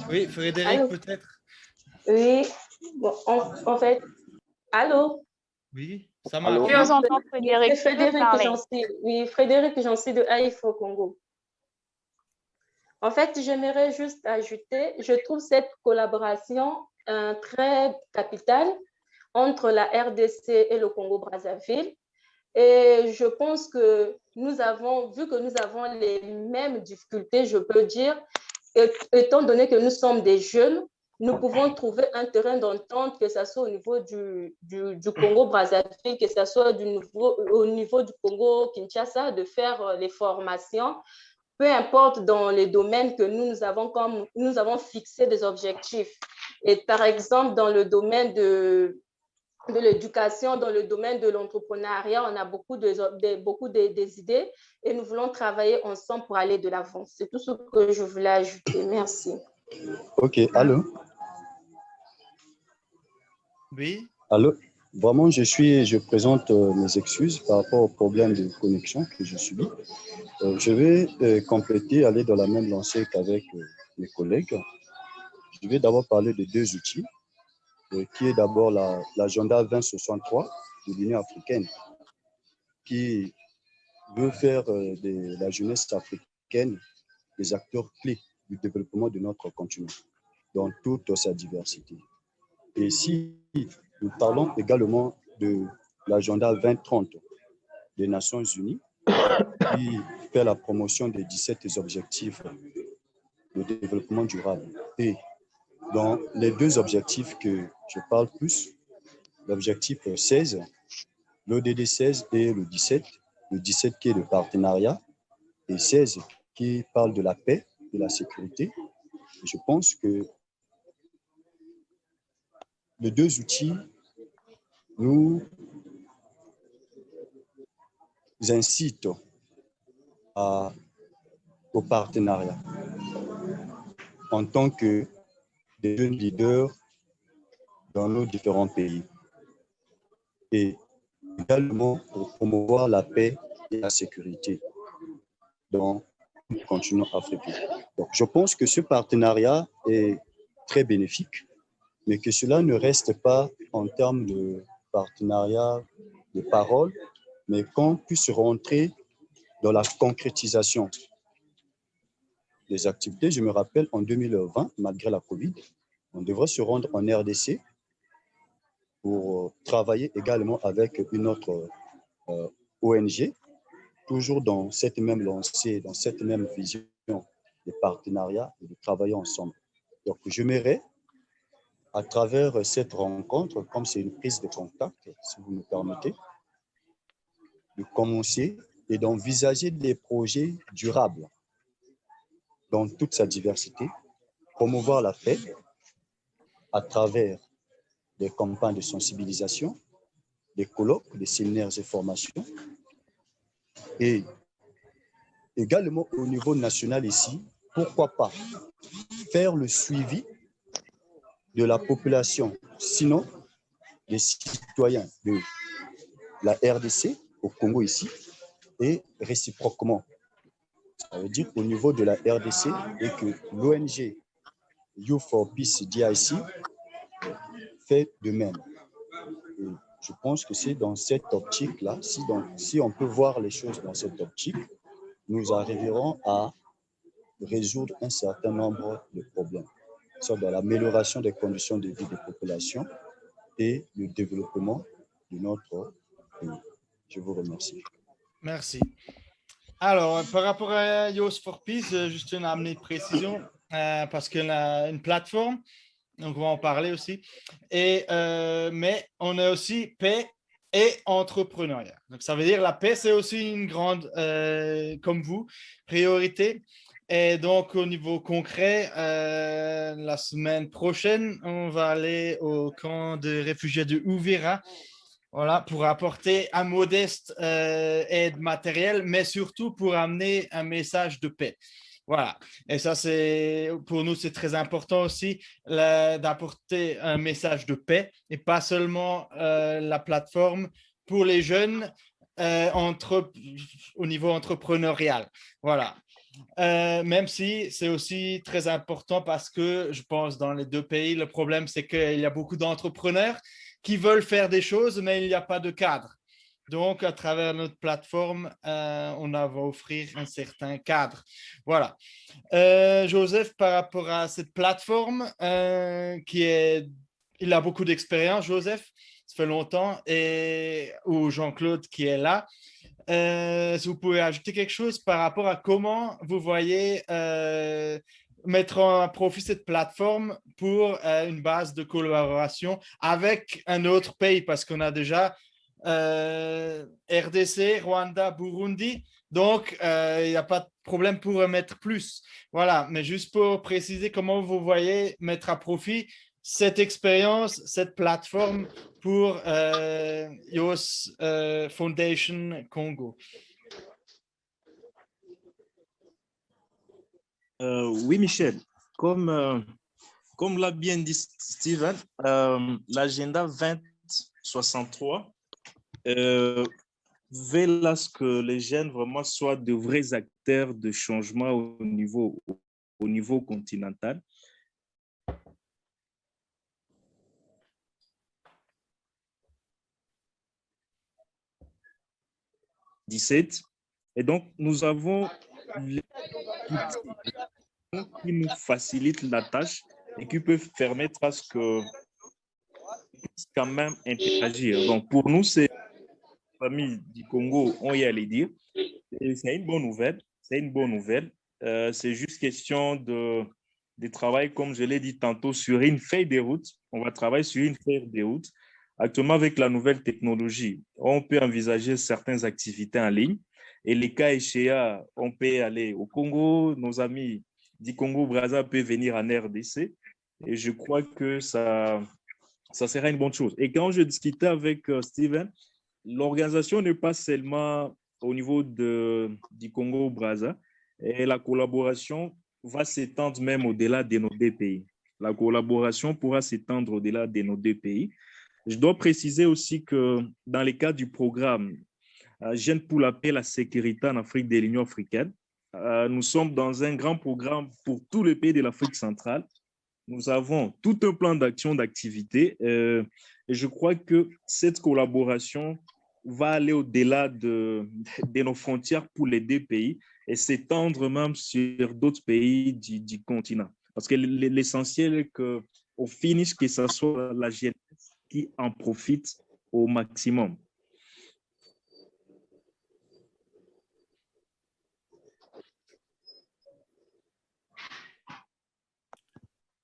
Oui, Frédéric, peut-être? Oui, bon, en fait, allô? Oui, ça Allô? marche. Je vous entends, Frédéric. C'est Frédéric Jancy de AIFO Congo. En fait, j'aimerais juste ajouter, je trouve cette collaboration très capitale entre la RDC et le Congo-Brazzaville. Et je pense que vu que nous avons les mêmes difficultés, je peux dire, étant donné que nous sommes des jeunes, nous pouvons trouver un terrain d'entente, que ce soit au niveau du Congo-Brazzaville, que ce soit au niveau du Congo-Kinshasa, de faire les formations, peu importe dans les domaines que nous avons fixé des objectifs. Et par exemple, dans le domaine de l'éducation, dans le domaine de l'entrepreneuriat, on a beaucoup des idées et nous voulons travailler ensemble pour aller de l'avant. C'est tout ce que je voulais ajouter. Merci. Ok, allô? Oui. Allô? Vraiment, je présente mes excuses par rapport au problème de connexion que je subis. Je vais compléter, aller dans la même lancée qu'avec mes collègues. Je vais d'abord parler de deux outils, qui est d'abord l'agenda 2063 de l'Union africaine, qui veut faire de la jeunesse africaine des acteurs clés du développement de notre continent, dans toute sa diversité. Et si nous parlons également de l'agenda 2030 des Nations Unies, qui fait la promotion des 17 objectifs de développement durable. Et dans les deux objectifs que je parle plus, l'objectif 16, l'ODD 16 et le 17 qui est le partenariat, et 16 qui parle de la paix et de la sécurité. Je pense que les deux outils nous incitent au partenariat en tant que des jeunes leaders dans nos différents pays et également pour promouvoir la paix et la sécurité dans le continent africain. Donc, je pense que ce partenariat est très bénéfique, mais que cela ne reste pas en termes de partenariat de parole, mais qu'on puisse rentrer dans la concrétisation des activités. Je me rappelle, en 2020, malgré la COVID, on devrait se rendre en RDC pour travailler également avec une autre ONG, toujours dans cette même lancée, dans cette même vision de partenariat et de travailler ensemble. Donc, j'aimerais, à travers cette rencontre, comme c'est une prise de contact, si vous me permettez, de commencer et d'envisager des projets durables dans toute sa diversité, promouvoir la paix à travers des campagnes de sensibilisation, des colloques, des séminaires et formations, et également au niveau national ici, pourquoi pas faire le suivi de la population, sinon des citoyens de la RDC au Congo ici, et réciproquement. Ça veut dire au niveau de la RDC et que l'ONG Youth for Peace DIC fait de même. Et je pense que c'est dans cette optique-là, si on peut voir les choses dans cette optique, nous arriverons à résoudre un certain nombre de problèmes, soit dans l'amélioration des conditions de vie des populations et le développement de notre pays. Je vous remercie. Merci. Alors, par rapport à Youth for Peace, juste une amener précision, parce qu'on a une plateforme, donc on va en parler aussi, mais on a aussi paix et entrepreneuriat. Donc, ça veut dire la paix, c'est aussi une grande, comme vous, priorité. Et donc, au niveau concret, la semaine prochaine, on va aller au camp de réfugiés de Uvira, voilà, pour apporter un modeste aide matérielle, mais surtout pour amener un message de paix. Voilà. Et ça, pour nous, c'est très important aussi d'apporter un message de paix et pas seulement la plateforme pour les jeunes au niveau entrepreneurial. Voilà. Même si c'est aussi très important parce que je pense dans les deux pays, le problème, c'est qu'il y a beaucoup d'entrepreneurs qui veulent faire des choses, mais il n'y a pas de cadre. Donc, à travers notre plateforme, on va offrir un certain cadre. Voilà. Joseph, par rapport à cette plateforme, il a beaucoup d'expérience, Joseph, ça fait longtemps, ou Jean-Claude qui est là. Si vous pouvez ajouter quelque chose par rapport à comment vous voyez mettre en profit cette plateforme pour une base de collaboration avec un autre pays, parce qu'on a déjà RDC, Rwanda, Burundi, donc il n'y a pas de problème pour mettre plus. Voilà, mais juste pour préciser comment vous voyez mettre à profit cette expérience, cette plateforme pour Youth Foundation Congo. Oui, Michel, comme l'a bien dit Steven, l'agenda 2063 veut à ce que les jeunes vraiment soient de vrais acteurs de changement au niveau continental. Et donc, nous avons les outils qui nous facilitent la tâche et qui peuvent permettre à ce que puisse quand même interagir. Donc, pour nous, c'est les familles du Congo, on y allait dire. C'est une bonne nouvelle. C'est une bonne nouvelle. C'est juste question de travail, comme je l'ai dit tantôt, sur une feuille de route. On va travailler sur une feuille de route. Actuellement, avec la nouvelle technologie, on peut envisager certaines activités en ligne. Et les cas échéants, on peut aller au Congo. Nos amis du Congo-Brazza peuvent venir en RDC. Et je crois que ça sera une bonne chose. Et quand je discutais avec Steven, l'organisation n'est pas seulement au niveau du Congo-Brazza, et la collaboration va s'étendre même au-delà de nos deux pays. La collaboration pourra s'étendre au-delà de nos deux pays. Je dois préciser aussi que dans le cadre du programme Jeunes pour la paix et la sécurité en Afrique de l'Union africaine, nous sommes dans un grand programme pour tous les pays de l'Afrique centrale. Nous avons tout un plan d'action, d'activité, et je crois que cette collaboration va aller au-delà de nos frontières pour les deux pays et s'étendre même sur d'autres pays du continent. Parce que l'essentiel est qu'au finish, que ce soit la jeunesse qui en profite au maximum.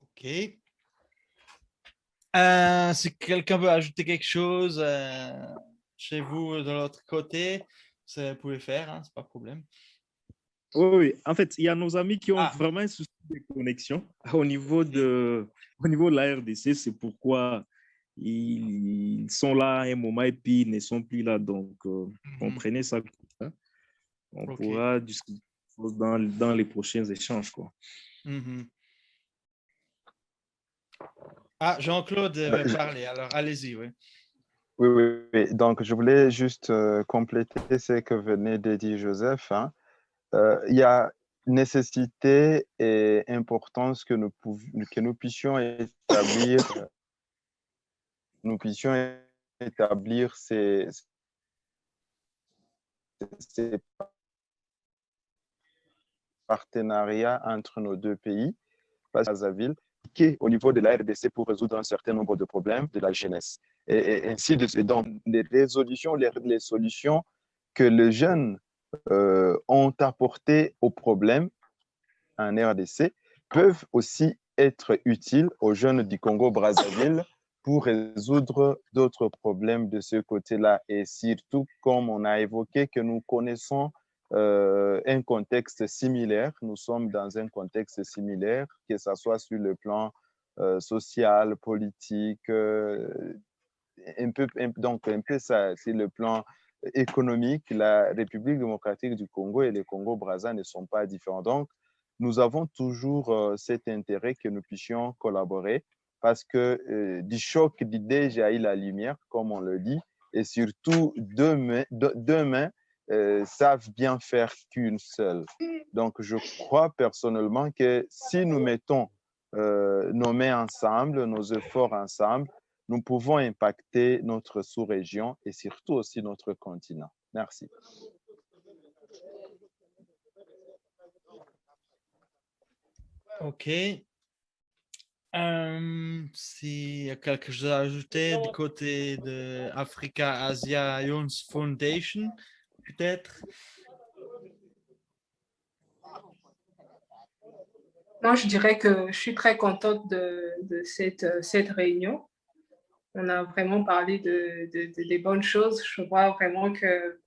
OK. Si quelqu'un veut ajouter quelque chose, chez vous de l'autre côté, vous pouvez faire, hein, c'est pas de problème. Oui, oui, en fait, il y a nos amis qui ont vraiment un souci de connexion au niveau de la RDC. C'est pourquoi ils sont là à un moment et puis ils ne sont plus là. Donc, comprenez ça comme ça. On pourra discuter dans les prochains échanges, quoi. Ah, Jean-Claude veut parler, alors allez-y, oui. Oui, oui, oui. Donc, je voulais juste compléter ce que venait de dire Joseph, hein. Il y a nécessité et importance que nous puissions établir ces partenariats entre nos deux pays, parce que Brazzaville, qui est au niveau de la RDC pour résoudre un certain nombre de problèmes de la jeunesse. Et ainsi de suite. Donc, les solutions que les jeunes ont apportées aux problèmes en RDC peuvent aussi être utiles aux jeunes du Congo-Brazzaville pour résoudre d'autres problèmes de ce côté-là. Et surtout, comme on a évoqué, que nous connaissons un contexte similaire, nous sommes dans un contexte similaire, que ce soit sur le plan social, politique, donc un peu ça, c'est le plan économique. La République démocratique du Congo et le Congo-Brazza ne sont pas différents. Donc, nous avons toujours cet intérêt que nous puissions collaborer parce que du choc d'idées jaillit la lumière, comme on le dit, et surtout deux mains savent bien faire qu'une seule. Donc, je crois personnellement que si nous mettons nos mains ensemble, nos efforts ensemble, nous pouvons impacter notre sous-région et surtout aussi notre continent. Merci. OK. S'il y a quelque chose à ajouter du côté de Africa Asia Youth Foundation, peut-être? Non, je dirais que je suis très contente de cette réunion. On a vraiment parlé des bonnes choses. Je vois vraiment que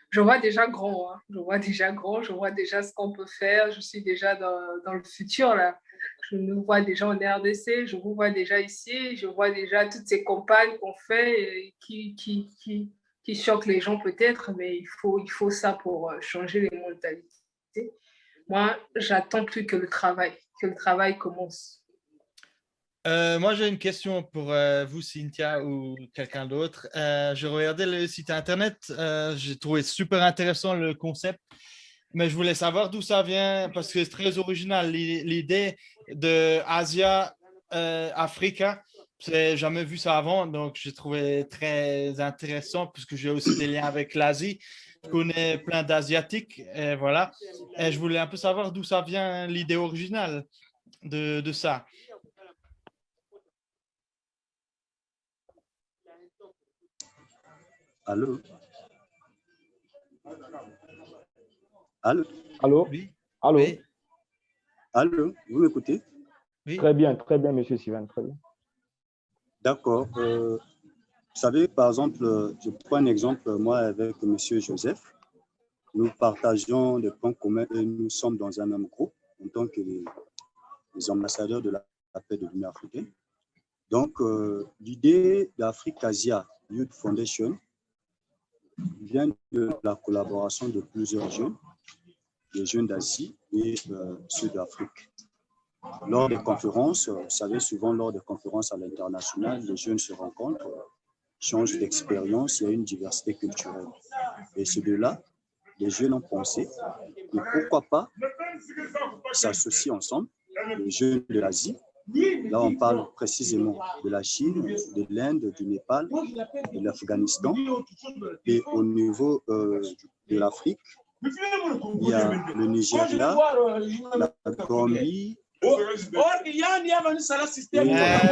je vois déjà grand, hein. Je vois déjà grand, je vois déjà ce qu'on peut faire. Je suis déjà dans le futur, là. Je nous vois déjà en RDC, je vous vois déjà ici, je vois déjà toutes ces campagnes qu'on fait et qui choquent les gens peut-être, mais il faut ça pour changer les mentalités. Moi, j'attends plus que le travail commence. Moi, j'ai une question pour vous, Cynthia, ou quelqu'un d'autre. J'ai regardé le site Internet. J'ai trouvé super intéressant le concept, mais je voulais savoir d'où ça vient parce que c'est très original. L'idée de Asia, Africa, j'ai jamais vu ça avant, donc j'ai trouvé très intéressant puisque j'ai aussi des liens avec l'Asie. Je connais plein d'Asiatiques, et voilà. Et je voulais un peu savoir d'où ça vient l'idée originale de ça. Allô? Allô? Allô? Oui. Allô? Oui. Allô? Vous m'écoutez? Oui. Très bien, monsieur Sylvain, très bien. D'accord. Vous savez, par exemple, je prends un exemple, moi, avec monsieur Joseph. Nous partageons des points communs et nous sommes dans un même groupe en tant que les ambassadeurs de la paix de l'Union africaine. Donc, l'idée d'Africa Asia Youth Foundation vient de la collaboration de plusieurs jeunes, des jeunes d'Asie et ceux d'Afrique. Lors des conférences, vous savez, souvent lors des conférences à l'international, les jeunes se rencontrent, changent d'expérience, il y a une diversité culturelle. Et c'est de là, les jeunes ont pensé, et pourquoi pas s'associer ensemble, les jeunes de l'Asie. Là, on parle précisément de la Chine, de l'Inde, du Népal, de l'Afghanistan. Et au niveau de l'Afrique, il y a le Nigeria, la Gambie.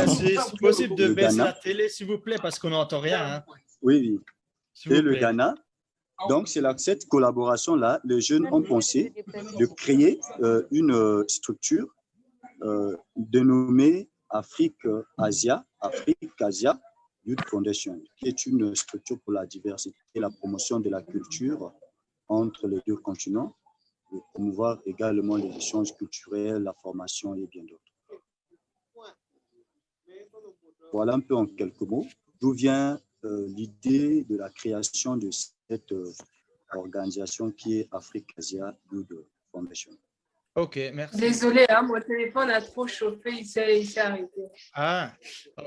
C'est possible de baisser Ghana. la télé, s'il vous plaît, parce qu'on n'entend rien. Hein. Oui, oui. Et le Ghana. Donc, c'est cette collaboration-là, les jeunes ont pensé de créer une structure dénommée Afrique Asia Youth Foundation, qui est une structure pour la diversité et la promotion de la culture entre les deux continents, et promouvoir également les échanges culturels, la formation et bien d'autres. Voilà un peu en quelques mots d'où vient l'idée de la création de cette organisation qui est Afrique-Asia Youth Foundation. Ok, merci. Désolé, hein, mon téléphone a trop chauffé, il s'est arrêté. Ah,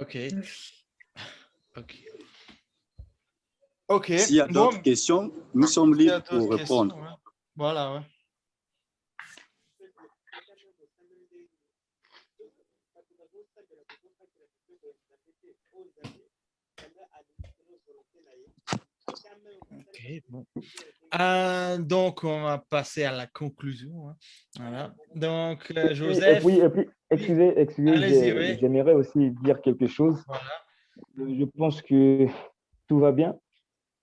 ok. Ok. S'il y a d'autres questions, nous sommes libres pour répondre. Ouais. Voilà, ouais. Ok, bon. Donc, on va passer à la conclusion. Hein. Voilà. Donc, Joseph. Et puis, excusez, oui. j'aimerais aussi dire quelque chose. Voilà. Je pense que tout va bien.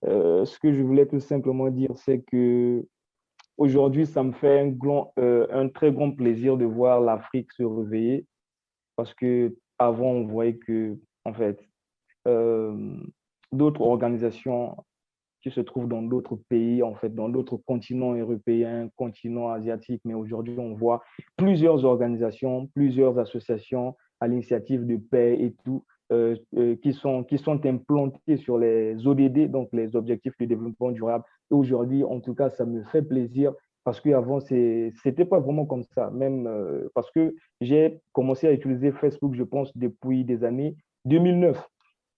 Ce que je voulais tout simplement dire, c'est que aujourd'hui, ça me fait un très grand plaisir de voir l'Afrique se réveiller parce que avant, on voyait que, en fait, d'autres organisations qui se trouvent dans d'autres pays, en fait, dans d'autres continents européens, continents asiatiques, mais aujourd'hui, on voit plusieurs organisations, plusieurs associations à l'initiative de paix et tout, qui sont implantées sur les ODD, donc les objectifs de développement durable. Et aujourd'hui, en tout cas, ça me fait plaisir parce qu'avant, ce n'était pas vraiment comme ça, même parce que j'ai commencé à utiliser Facebook, je pense, depuis des années 2009.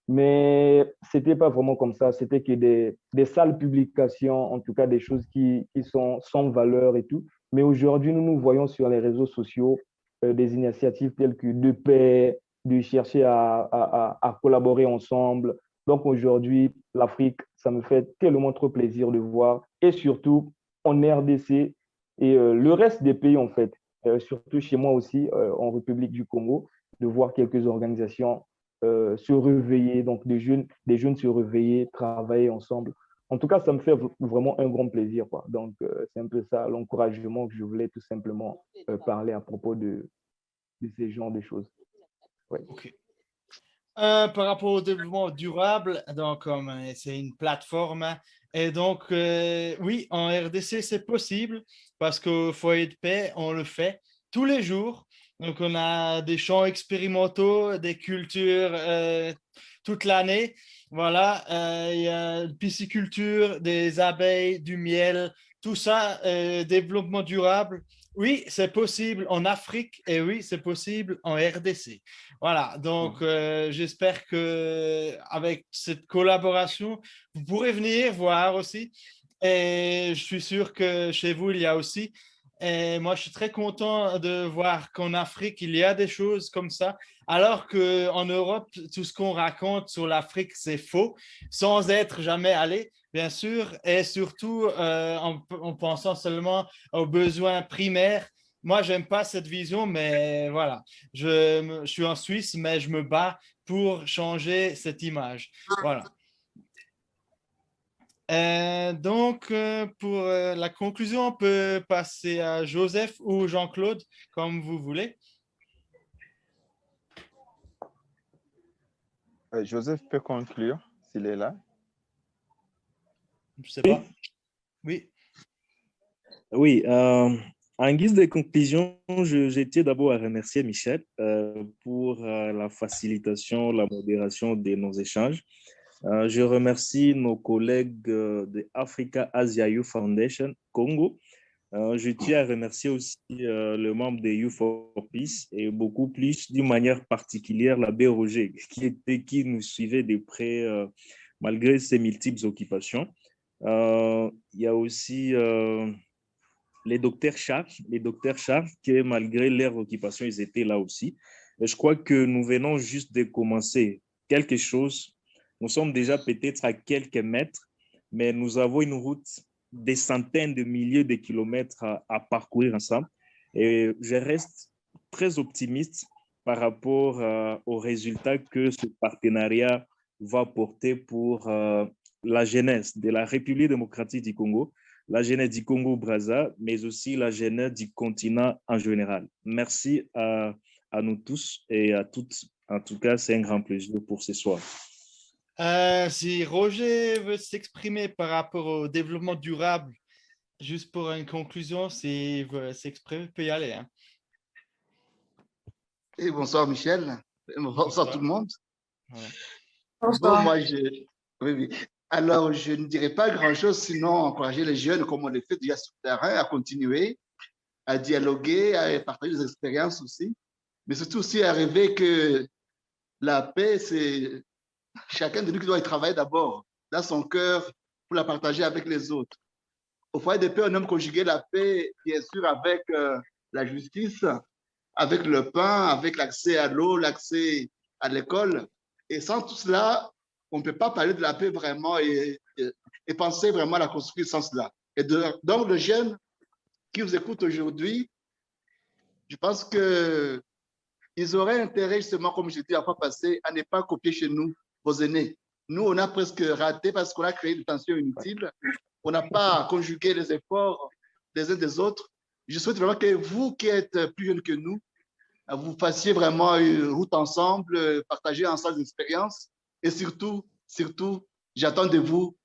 Mais ce n'était pas vraiment comme ça. C'était que des sales publications, en tout cas des choses qui sont sans valeur et tout. Mais aujourd'hui, nous voyons sur les réseaux sociaux des initiatives telles que de paix, de chercher à collaborer ensemble. Donc aujourd'hui, l'Afrique, ça me fait tellement trop plaisir de voir. Et surtout, en RDC et le reste des pays, en fait, surtout chez moi aussi, en République du Congo, de voir quelques organisations se réveiller, donc des jeunes se réveiller, travailler ensemble. En tout cas, ça me fait vraiment un grand plaisir, quoi. Donc, c'est un peu ça l'encouragement que je voulais tout simplement parler à propos de ces genres de choses. Ouais. Ok. Par rapport au développement durable, donc c'est une plateforme. Hein, et donc, oui, en RDC, c'est possible parce qu'au foyer de paix, on le fait tous les jours. Donc, on a des champs expérimentaux, des cultures toute l'année. Voilà, il y a une pisciculture, des abeilles, du miel, tout ça, développement durable. Oui, c'est possible en Afrique et oui, c'est possible en RDC. Voilà, donc j'espère que avec cette collaboration, vous pourrez venir voir aussi. Et je suis sûr que chez vous, il y a aussi. Et moi, je suis très content de voir qu'en Afrique, il y a des choses comme ça, alors qu'en Europe, tout ce qu'on raconte sur l'Afrique, c'est faux, sans être jamais allé, bien sûr, et surtout en pensant seulement aux besoins primaires. Moi, j'aime pas cette vision, mais voilà, je suis en Suisse, mais je me bats pour changer cette image. Voilà. Donc, pour la conclusion, on peut passer à Joseph ou Jean-Claude, comme vous voulez. Joseph peut conclure s'il est là. Je ne sais pas. Oui. Oui, en guise de conclusion, je tiens d'abord à remercier Michel pour la facilitation, la modération de nos échanges. Je remercie nos collègues de Africa Asia Youth Foundation Congo. Je tiens à remercier aussi le membre de Youth for Peace et beaucoup plus, d'une manière particulière, l'abbé Roger, qui nous suivait de près malgré ses multiples occupations. Il y a aussi les docteurs Charles, qui malgré leur occupation, ils étaient là aussi. Et je crois que nous venons juste de commencer quelque chose. Nous sommes déjà peut-être à quelques mètres, mais nous avons une route des centaines de milliers de kilomètres à parcourir ensemble. Et je reste très optimiste par rapport aux résultats que ce partenariat va porter pour la jeunesse de la République démocratique du Congo, la jeunesse du Congo-Brazza, mais aussi la jeunesse du continent en général. Merci à nous tous et à toutes. En tout cas, c'est un grand plaisir pour ce soir. Si Roger veut s'exprimer par rapport au développement durable, juste pour une conclusion, s'il veut s'exprimer, il peut y aller. Hein. Et bonsoir Michel. Bonsoir tout le monde. Voilà. Bonsoir. Bon, moi, oui, oui. Alors, je ne dirais pas grand-chose, sinon encourager les jeunes, comme on le fait déjà sur le terrain, à continuer, à dialoguer, à partager des expériences aussi, mais surtout aussi à rêver que la paix, c'est chacun de nous qui doit y travailler d'abord, dans son cœur, pour la partager avec les autres. Au foyer de paix, on aime conjuguer la paix, bien sûr, avec la justice, avec le pain, avec l'accès à l'eau, l'accès à l'école. Et sans tout cela, on ne peut pas parler de la paix vraiment et penser vraiment à la construire sans cela. Et donc, le jeune qui vous écoute aujourd'hui, je pense qu'ils auraient intérêt, justement, comme je dis la fois passée, à ne pas copier chez nous vos aînés. Nous, on a presque raté parce qu'on a créé des tensions inutiles. On n'a pas conjugué les efforts des uns des autres. Je souhaite vraiment que vous qui êtes plus jeunes que nous, vous fassiez vraiment une route ensemble, partager ensemble des expériences. Et surtout, j'attends de vous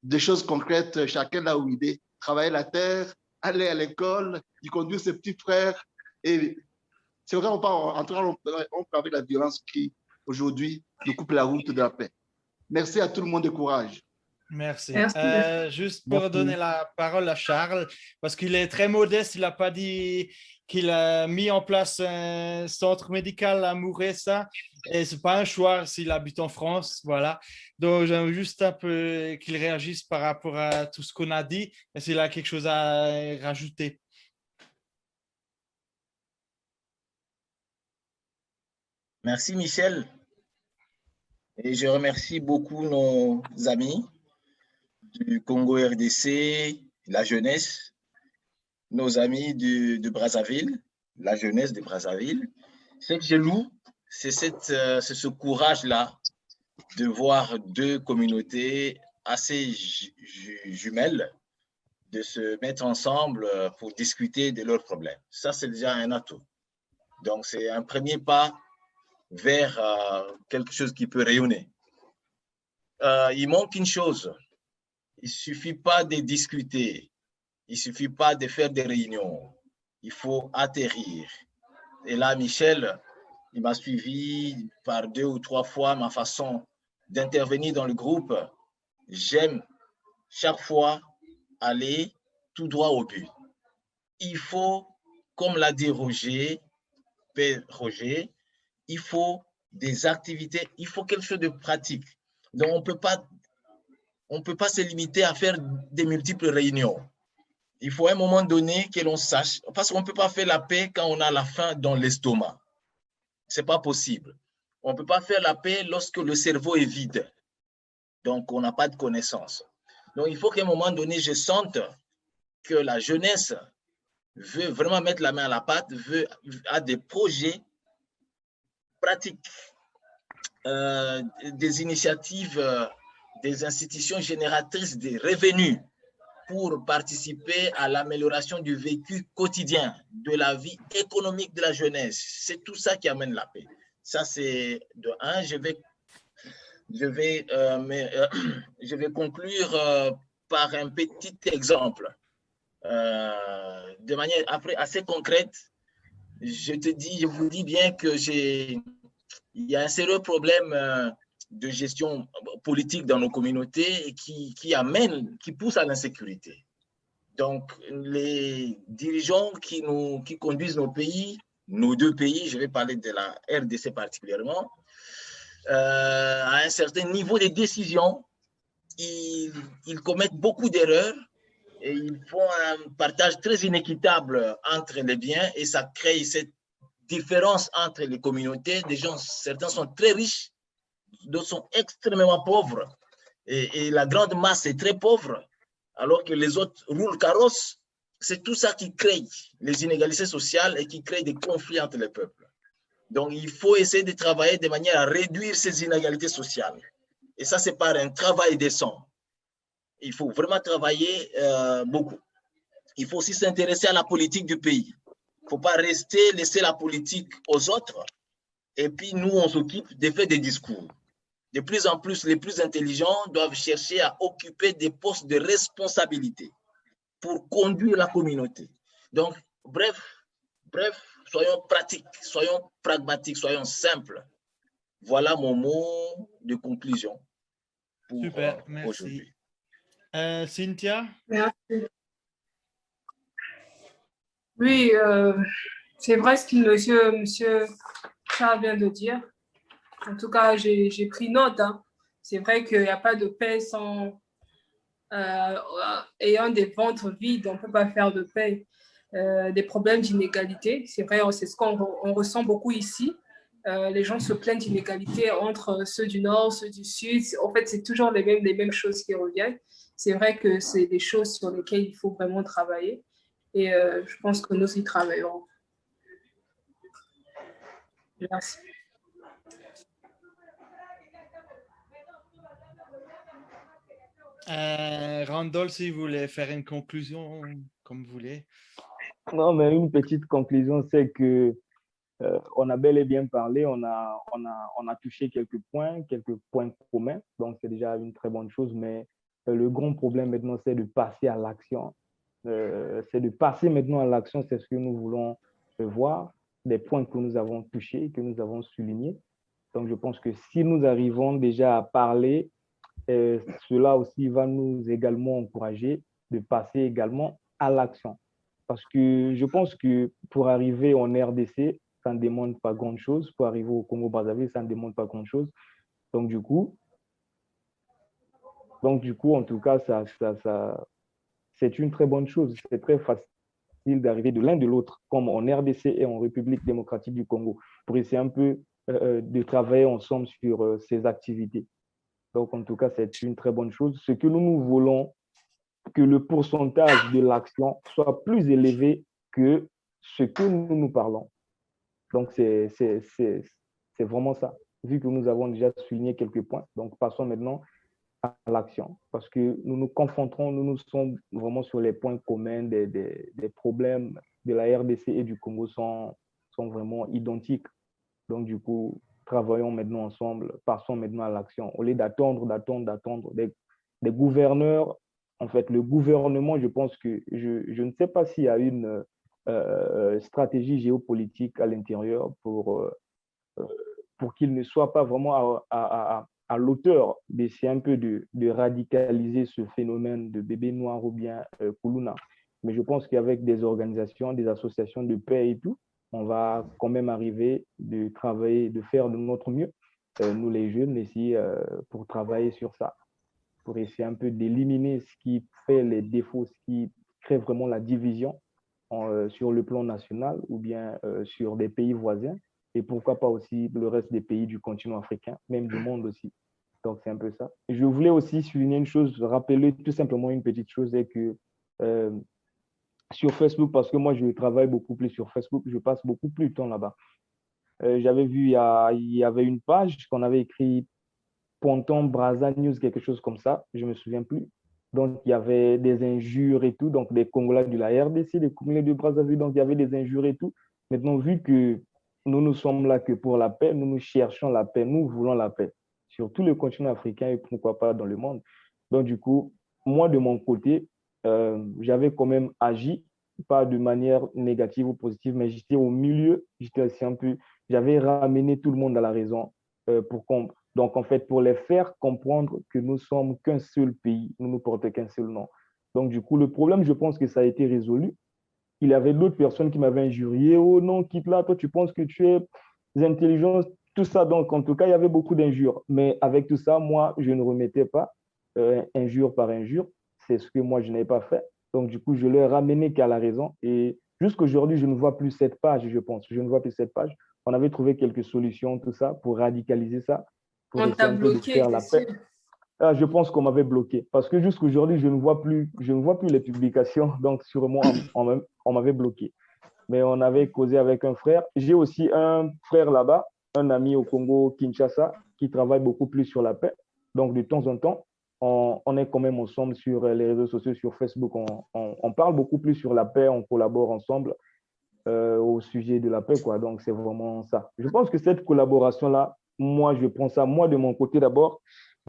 des choses concrètes, chacun là où il est. Travailler la terre, aller à l'école, y conduire ses petits frères. Et c'est vrai qu'on peut avec la violence qui, aujourd'hui, nous coupe la route de la paix. Merci à tout le monde et courage. Merci. Merci. Juste pour donner la parole à Charles, parce qu'il est très modeste, il n'a pas dit qu'il a mis en place un centre médical à Mouressa, et ce n'est pas un choix s'il habite en France, voilà. Donc, j'aimerais juste un peu qu'il réagisse par rapport à tout ce qu'on a dit, et s'il a quelque chose à rajouter. Merci Michel. Et je remercie beaucoup nos amis du Congo RDC, la jeunesse, nos amis de Brazzaville, la jeunesse de Brazzaville. Ce que je loue, c'est ce courage-là de voir deux communautés assez jumelles, de se mettre ensemble pour discuter de leurs problèmes. Ça, c'est déjà un atout. Donc, c'est un premier pas vers quelque chose qui peut rayonner. Il manque une chose. Il ne suffit pas de discuter. Il ne suffit pas de faire des réunions. Il faut atterrir. Et là, Michel, il m'a suivi par 2 ou 3 fois ma façon d'intervenir dans le groupe. J'aime chaque fois aller tout droit au but. Il faut, comme l'a dit Roger, il faut des activités, il faut quelque chose de pratique. Donc, on ne peut pas se limiter à faire des multiples réunions. Il faut à un moment donné que l'on sache, parce qu'on ne peut pas faire la paix quand on a la faim dans l'estomac. Ce n'est pas possible. On ne peut pas faire la paix lorsque le cerveau est vide. Donc, on n'a pas de connaissances. Donc, il faut qu'à un moment donné, je sente que la jeunesse veut vraiment mettre la main à la pâte, a des projets pratiques, des initiatives, des institutions génératrices de revenus pour participer à l'amélioration du vécu quotidien, de la vie économique de la jeunesse. C'est tout ça qui amène la paix. Ça, c'est de un. Je vais conclure par un petit exemple. De manière après assez concrète, je vous dis bien que il y a un sérieux problème de gestion politique dans nos communautés qui pousse à l'insécurité. Donc, les dirigeants qui conduisent nos pays, nos deux pays, je vais parler de la RDC particulièrement, à un certain niveau de décision, ils commettent beaucoup d'erreurs et ils font un partage très inéquitable entre les biens et ça crée cette différence entre les communautés. Certains sont très riches, d'autres sont extrêmement pauvres et la grande masse est très pauvre alors que les autres roulent carrosse. C'est tout ça qui crée les inégalités sociales et qui crée des conflits entre les peuples. Donc, il faut essayer de travailler de manière à réduire ces inégalités sociales. Et ça, c'est par un travail décent. Il faut vraiment travailler beaucoup. Il faut aussi s'intéresser à la politique du pays. Il ne faut pas laisser la politique aux autres. Et puis, nous, on s'occupe de faire des discours. De plus en plus, les plus intelligents doivent chercher à occuper des postes de responsabilité pour conduire la communauté. Donc, bref, soyons pratiques, soyons pragmatiques, soyons simples. Voilà mon mot de conclusion pour Super, merci. aujourd'hui. Cynthia? Merci. Oui, c'est vrai ce que monsieur Charles vient de dire. En tout cas, j'ai pris note. Hein. C'est vrai qu'il n'y a pas de paix sans ayant des ventres vides. On ne peut pas faire de paix. Des problèmes d'inégalité, c'est vrai, c'est ce qu'on ressent beaucoup ici. Les gens se plaignent d'inégalité entre ceux du Nord, ceux du Sud. En fait, c'est toujours les mêmes choses qui reviennent. C'est vrai que c'est des choses sur lesquelles il faut vraiment travailler. Et je pense que nous y travaillons. Merci. Randolph, si vous voulez faire une conclusion, comme vous voulez. Non, mais une petite conclusion, c'est que on a bel et bien parlé, on a touché quelques points communs, donc c'est déjà une très bonne chose, mais le grand problème maintenant, c'est de passer à l'action. C'est de passer maintenant à l'action, c'est ce que nous voulons voir, des points que nous avons touchés, que nous avons soulignés. Donc, je pense que si nous arrivons déjà à parler, cela aussi va nous également encourager de passer également à l'action. Parce que je pense que pour arriver en RDC, ça ne demande pas grand-chose. Pour arriver au Congo-Brazzaville, ça ne demande pas grand-chose. Donc, du coup, en tout cas, c'est une très bonne chose. C'est très facile d'arriver de l'un de l'autre, comme en RDC et en République démocratique du Congo, pour essayer un peu de travailler ensemble sur ces activités. Donc, en tout cas, c'est une très bonne chose. Ce que nous voulons, que le pourcentage de l'action soit plus élevé que ce que nous parlons. Donc, c'est vraiment ça. Vu que nous avons déjà souligné quelques points, donc passons maintenant à l'action. Parce que nous nous confronterons, nous sommes vraiment sur les points communs des problèmes de la RDC et du Congo sont vraiment identiques. Donc, du coup, travaillons maintenant ensemble, passons maintenant à l'action. Au lieu d'attendre des gouverneurs, en fait, le gouvernement, je pense que je ne sais pas s'il y a une stratégie géopolitique à l'intérieur pour qu'il ne soit pas vraiment à l'auteur d'essayer un peu de radicaliser ce phénomène de bébé noir ou bien Kuluna. Mais je pense qu'avec des organisations, des associations de paix et tout, on va quand même arriver de travailler, de faire de notre mieux, nous les jeunes ici, pour travailler sur ça, pour essayer un peu d'éliminer ce qui fait les défauts, ce qui crée vraiment la division sur le plan national ou bien sur des pays voisins, et pourquoi pas aussi le reste des pays du continent africain, même du monde aussi. Donc, c'est un peu ça. Je voulais aussi souligner une chose, rappeler tout simplement une petite chose, c'est que sur Facebook, parce que moi, je travaille beaucoup plus sur Facebook, je passe beaucoup plus de temps là-bas. J'avais vu, il y avait une page qu'on avait écrit Ponton Brazza News, quelque chose comme ça, je ne me souviens plus. Donc, il y avait des injures et tout, donc des Congolais de la RDC, des Congolais de Brazzaville, donc il y avait des injures et tout. Maintenant, vu que nous sommes là que pour la paix, nous cherchons la paix, nous voulons la paix sur tout le continent africain et pourquoi pas dans le monde. Donc, du coup, moi, de mon côté, j'avais quand même agi, pas de manière négative ou positive, mais j'étais au milieu, j'avais ramené tout le monde à la raison donc, en fait, pour les faire comprendre que nous sommes qu'un seul pays, nous ne portons qu'un seul nom. Donc, du coup, le problème, je pense que ça a été résolu. Il y avait d'autres personnes qui m'avaient injurié. Oh non, quitte là, toi, tu penses que tu es intelligent, tout ça. Donc, en tout cas, il y avait beaucoup d'injures. Mais avec tout ça, moi, je ne remettais pas injure par injure. C'est ce que moi, je n'avais pas fait. Donc, du coup, je l'ai ramené qu'à la raison. Et jusqu'aujourd'hui, je ne vois plus cette page, je pense. Je ne vois plus cette page. On avait trouvé quelques solutions, tout ça, pour radicaliser ça. On t'a bloqué, c'est sûr. Je pense qu'on m'avait bloqué parce que jusqu'aujourd'hui, je ne vois plus les publications. Donc, sûrement, on m'avait bloqué. Mais on avait causé avec un frère. J'ai aussi un frère là-bas, un ami au Congo, Kinshasa, qui travaille beaucoup plus sur la paix. Donc, de temps en temps, on est quand même ensemble sur les réseaux sociaux, sur Facebook. On parle beaucoup plus sur la paix, on collabore ensemble au sujet de la paix, quoi. Donc, c'est vraiment ça. Je pense que cette collaboration-là, moi, je prends ça, moi, de mon côté d'abord,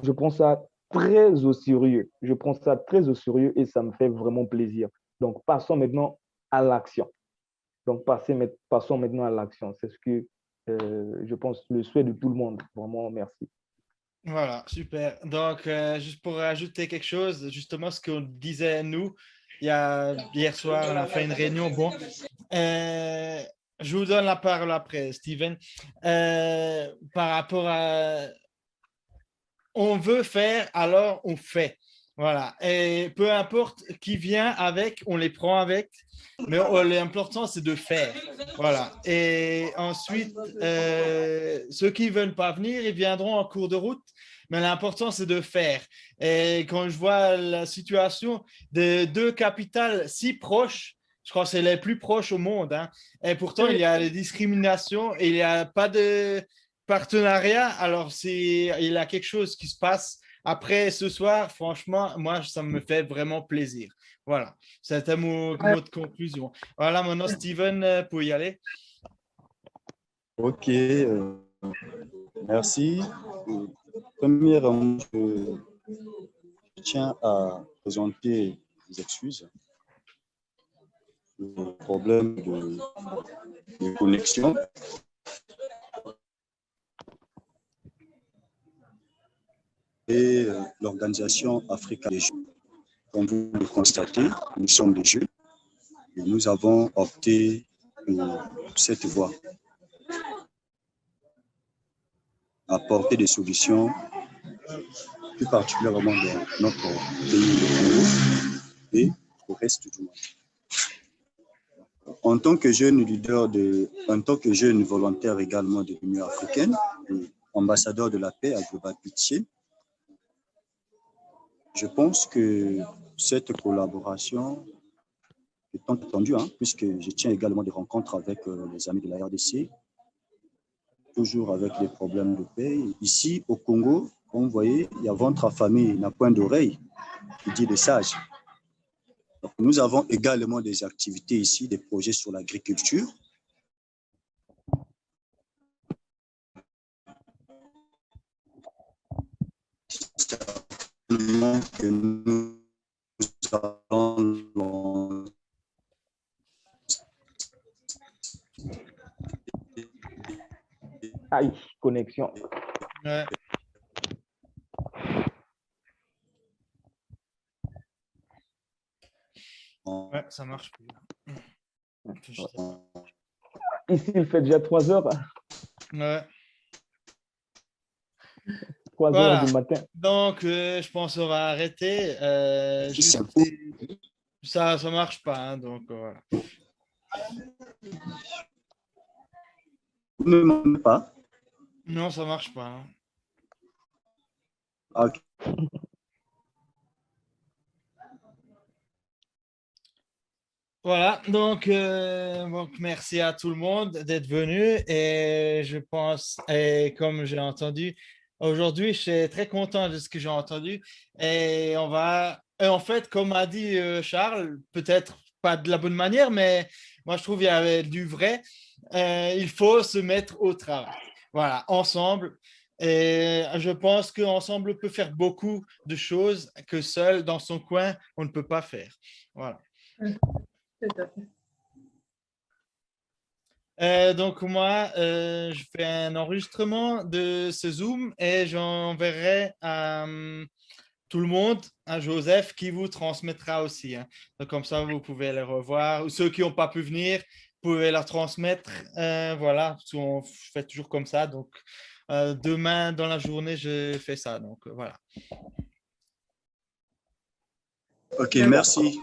je prends ça très au sérieux. Je prends ça très au sérieux et ça me fait vraiment plaisir. Donc, passons maintenant à l'action. Donc, passons maintenant à l'action. C'est ce que je pense, le souhait de tout le monde. Vraiment, merci. Voilà, super. Donc, juste pour rajouter quelque chose, justement, ce qu'on disait, nous, hier soir, on a fait une réunion. Bon, je vous donne la parole après, Steven. Par rapport à on veut faire, alors on fait. Voilà. Et peu importe qui vient avec, on les prend avec. Mais l'important, c'est de faire. Voilà. Et ensuite, ceux qui ne veulent pas venir, ils viendront en cours de route. Mais l'important, c'est de faire. Et quand je vois la situation de deux capitales si proches, je crois que c'est les plus proches au monde, hein. Et pourtant, il y a des discriminations et il n'y a pas de partenariat. Alors, il y a quelque chose qui se passe après ce soir. Franchement, moi, ça me fait vraiment plaisir. Voilà, c'était mon mot de conclusion. Voilà, maintenant, Steven, pour y aller. Ok, merci. Premièrement, je tiens à présenter des excuses. Le problème de connexion. Et l'organisation africaine des Jeux. Comme vous le constatez, nous sommes des Jeux et nous avons opté pour cette voie. Apporter des solutions, plus particulièrement dans notre pays et au reste du monde. En tant que jeune leader, en tant que jeune volontaire également de l'Union africaine, et ambassadeur de la paix à Global Pitié, je pense que cette collaboration est tant attendue, puisque je tiens également des rencontres avec les amis de la RDC, toujours avec les problèmes de paix. Ici, au Congo, comme vous voyez, il y a ventre affamé, n'a point d'oreille, qui dit les sages. Donc, nous avons également des activités ici, des projets sur l'agriculture. Que nous allons Aïe, connexion. Ouais. Ouais, ça marche plus. Ici, il fait déjà 3 heures. Ouais. 3 heures du matin. Donc, je pense qu'on va arrêter. Ça ne marche pas. Donc, voilà. Vous ne m'entendez pas? Non, ça ne marche pas. Ok. Voilà, donc merci à tout le monde d'être venu et je pense, et comme j'ai entendu, aujourd'hui, je suis très content de ce que j'ai entendu et en fait, comme a dit Charles, peut-être pas de la bonne manière, mais moi je trouve qu'il y avait du vrai, il faut se mettre au travail, voilà, ensemble. Et je pense qu'ensemble, on peut faire beaucoup de choses que seul, dans son coin, on ne peut pas faire. Voilà. Donc moi, je fais un enregistrement de ce Zoom et j'enverrai à tout le monde, à Joseph, qui vous transmettra aussi. Donc comme ça, vous pouvez les revoir. Ou ceux qui n'ont pas pu venir, vous pouvez leur transmettre. Voilà, on fait toujours comme ça. Donc demain, dans la journée, je fais ça. Donc voilà. Ok, merci.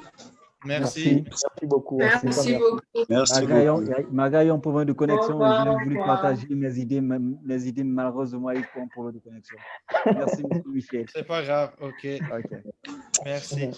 Merci. Merci beaucoup. Merci beaucoup. Merci beaucoup. Malgré un problème de connexion, je voulais partager mes idées malheureusement, il faut un problème de connexion. Merci, Michel. C'est pas grave. OK. Merci.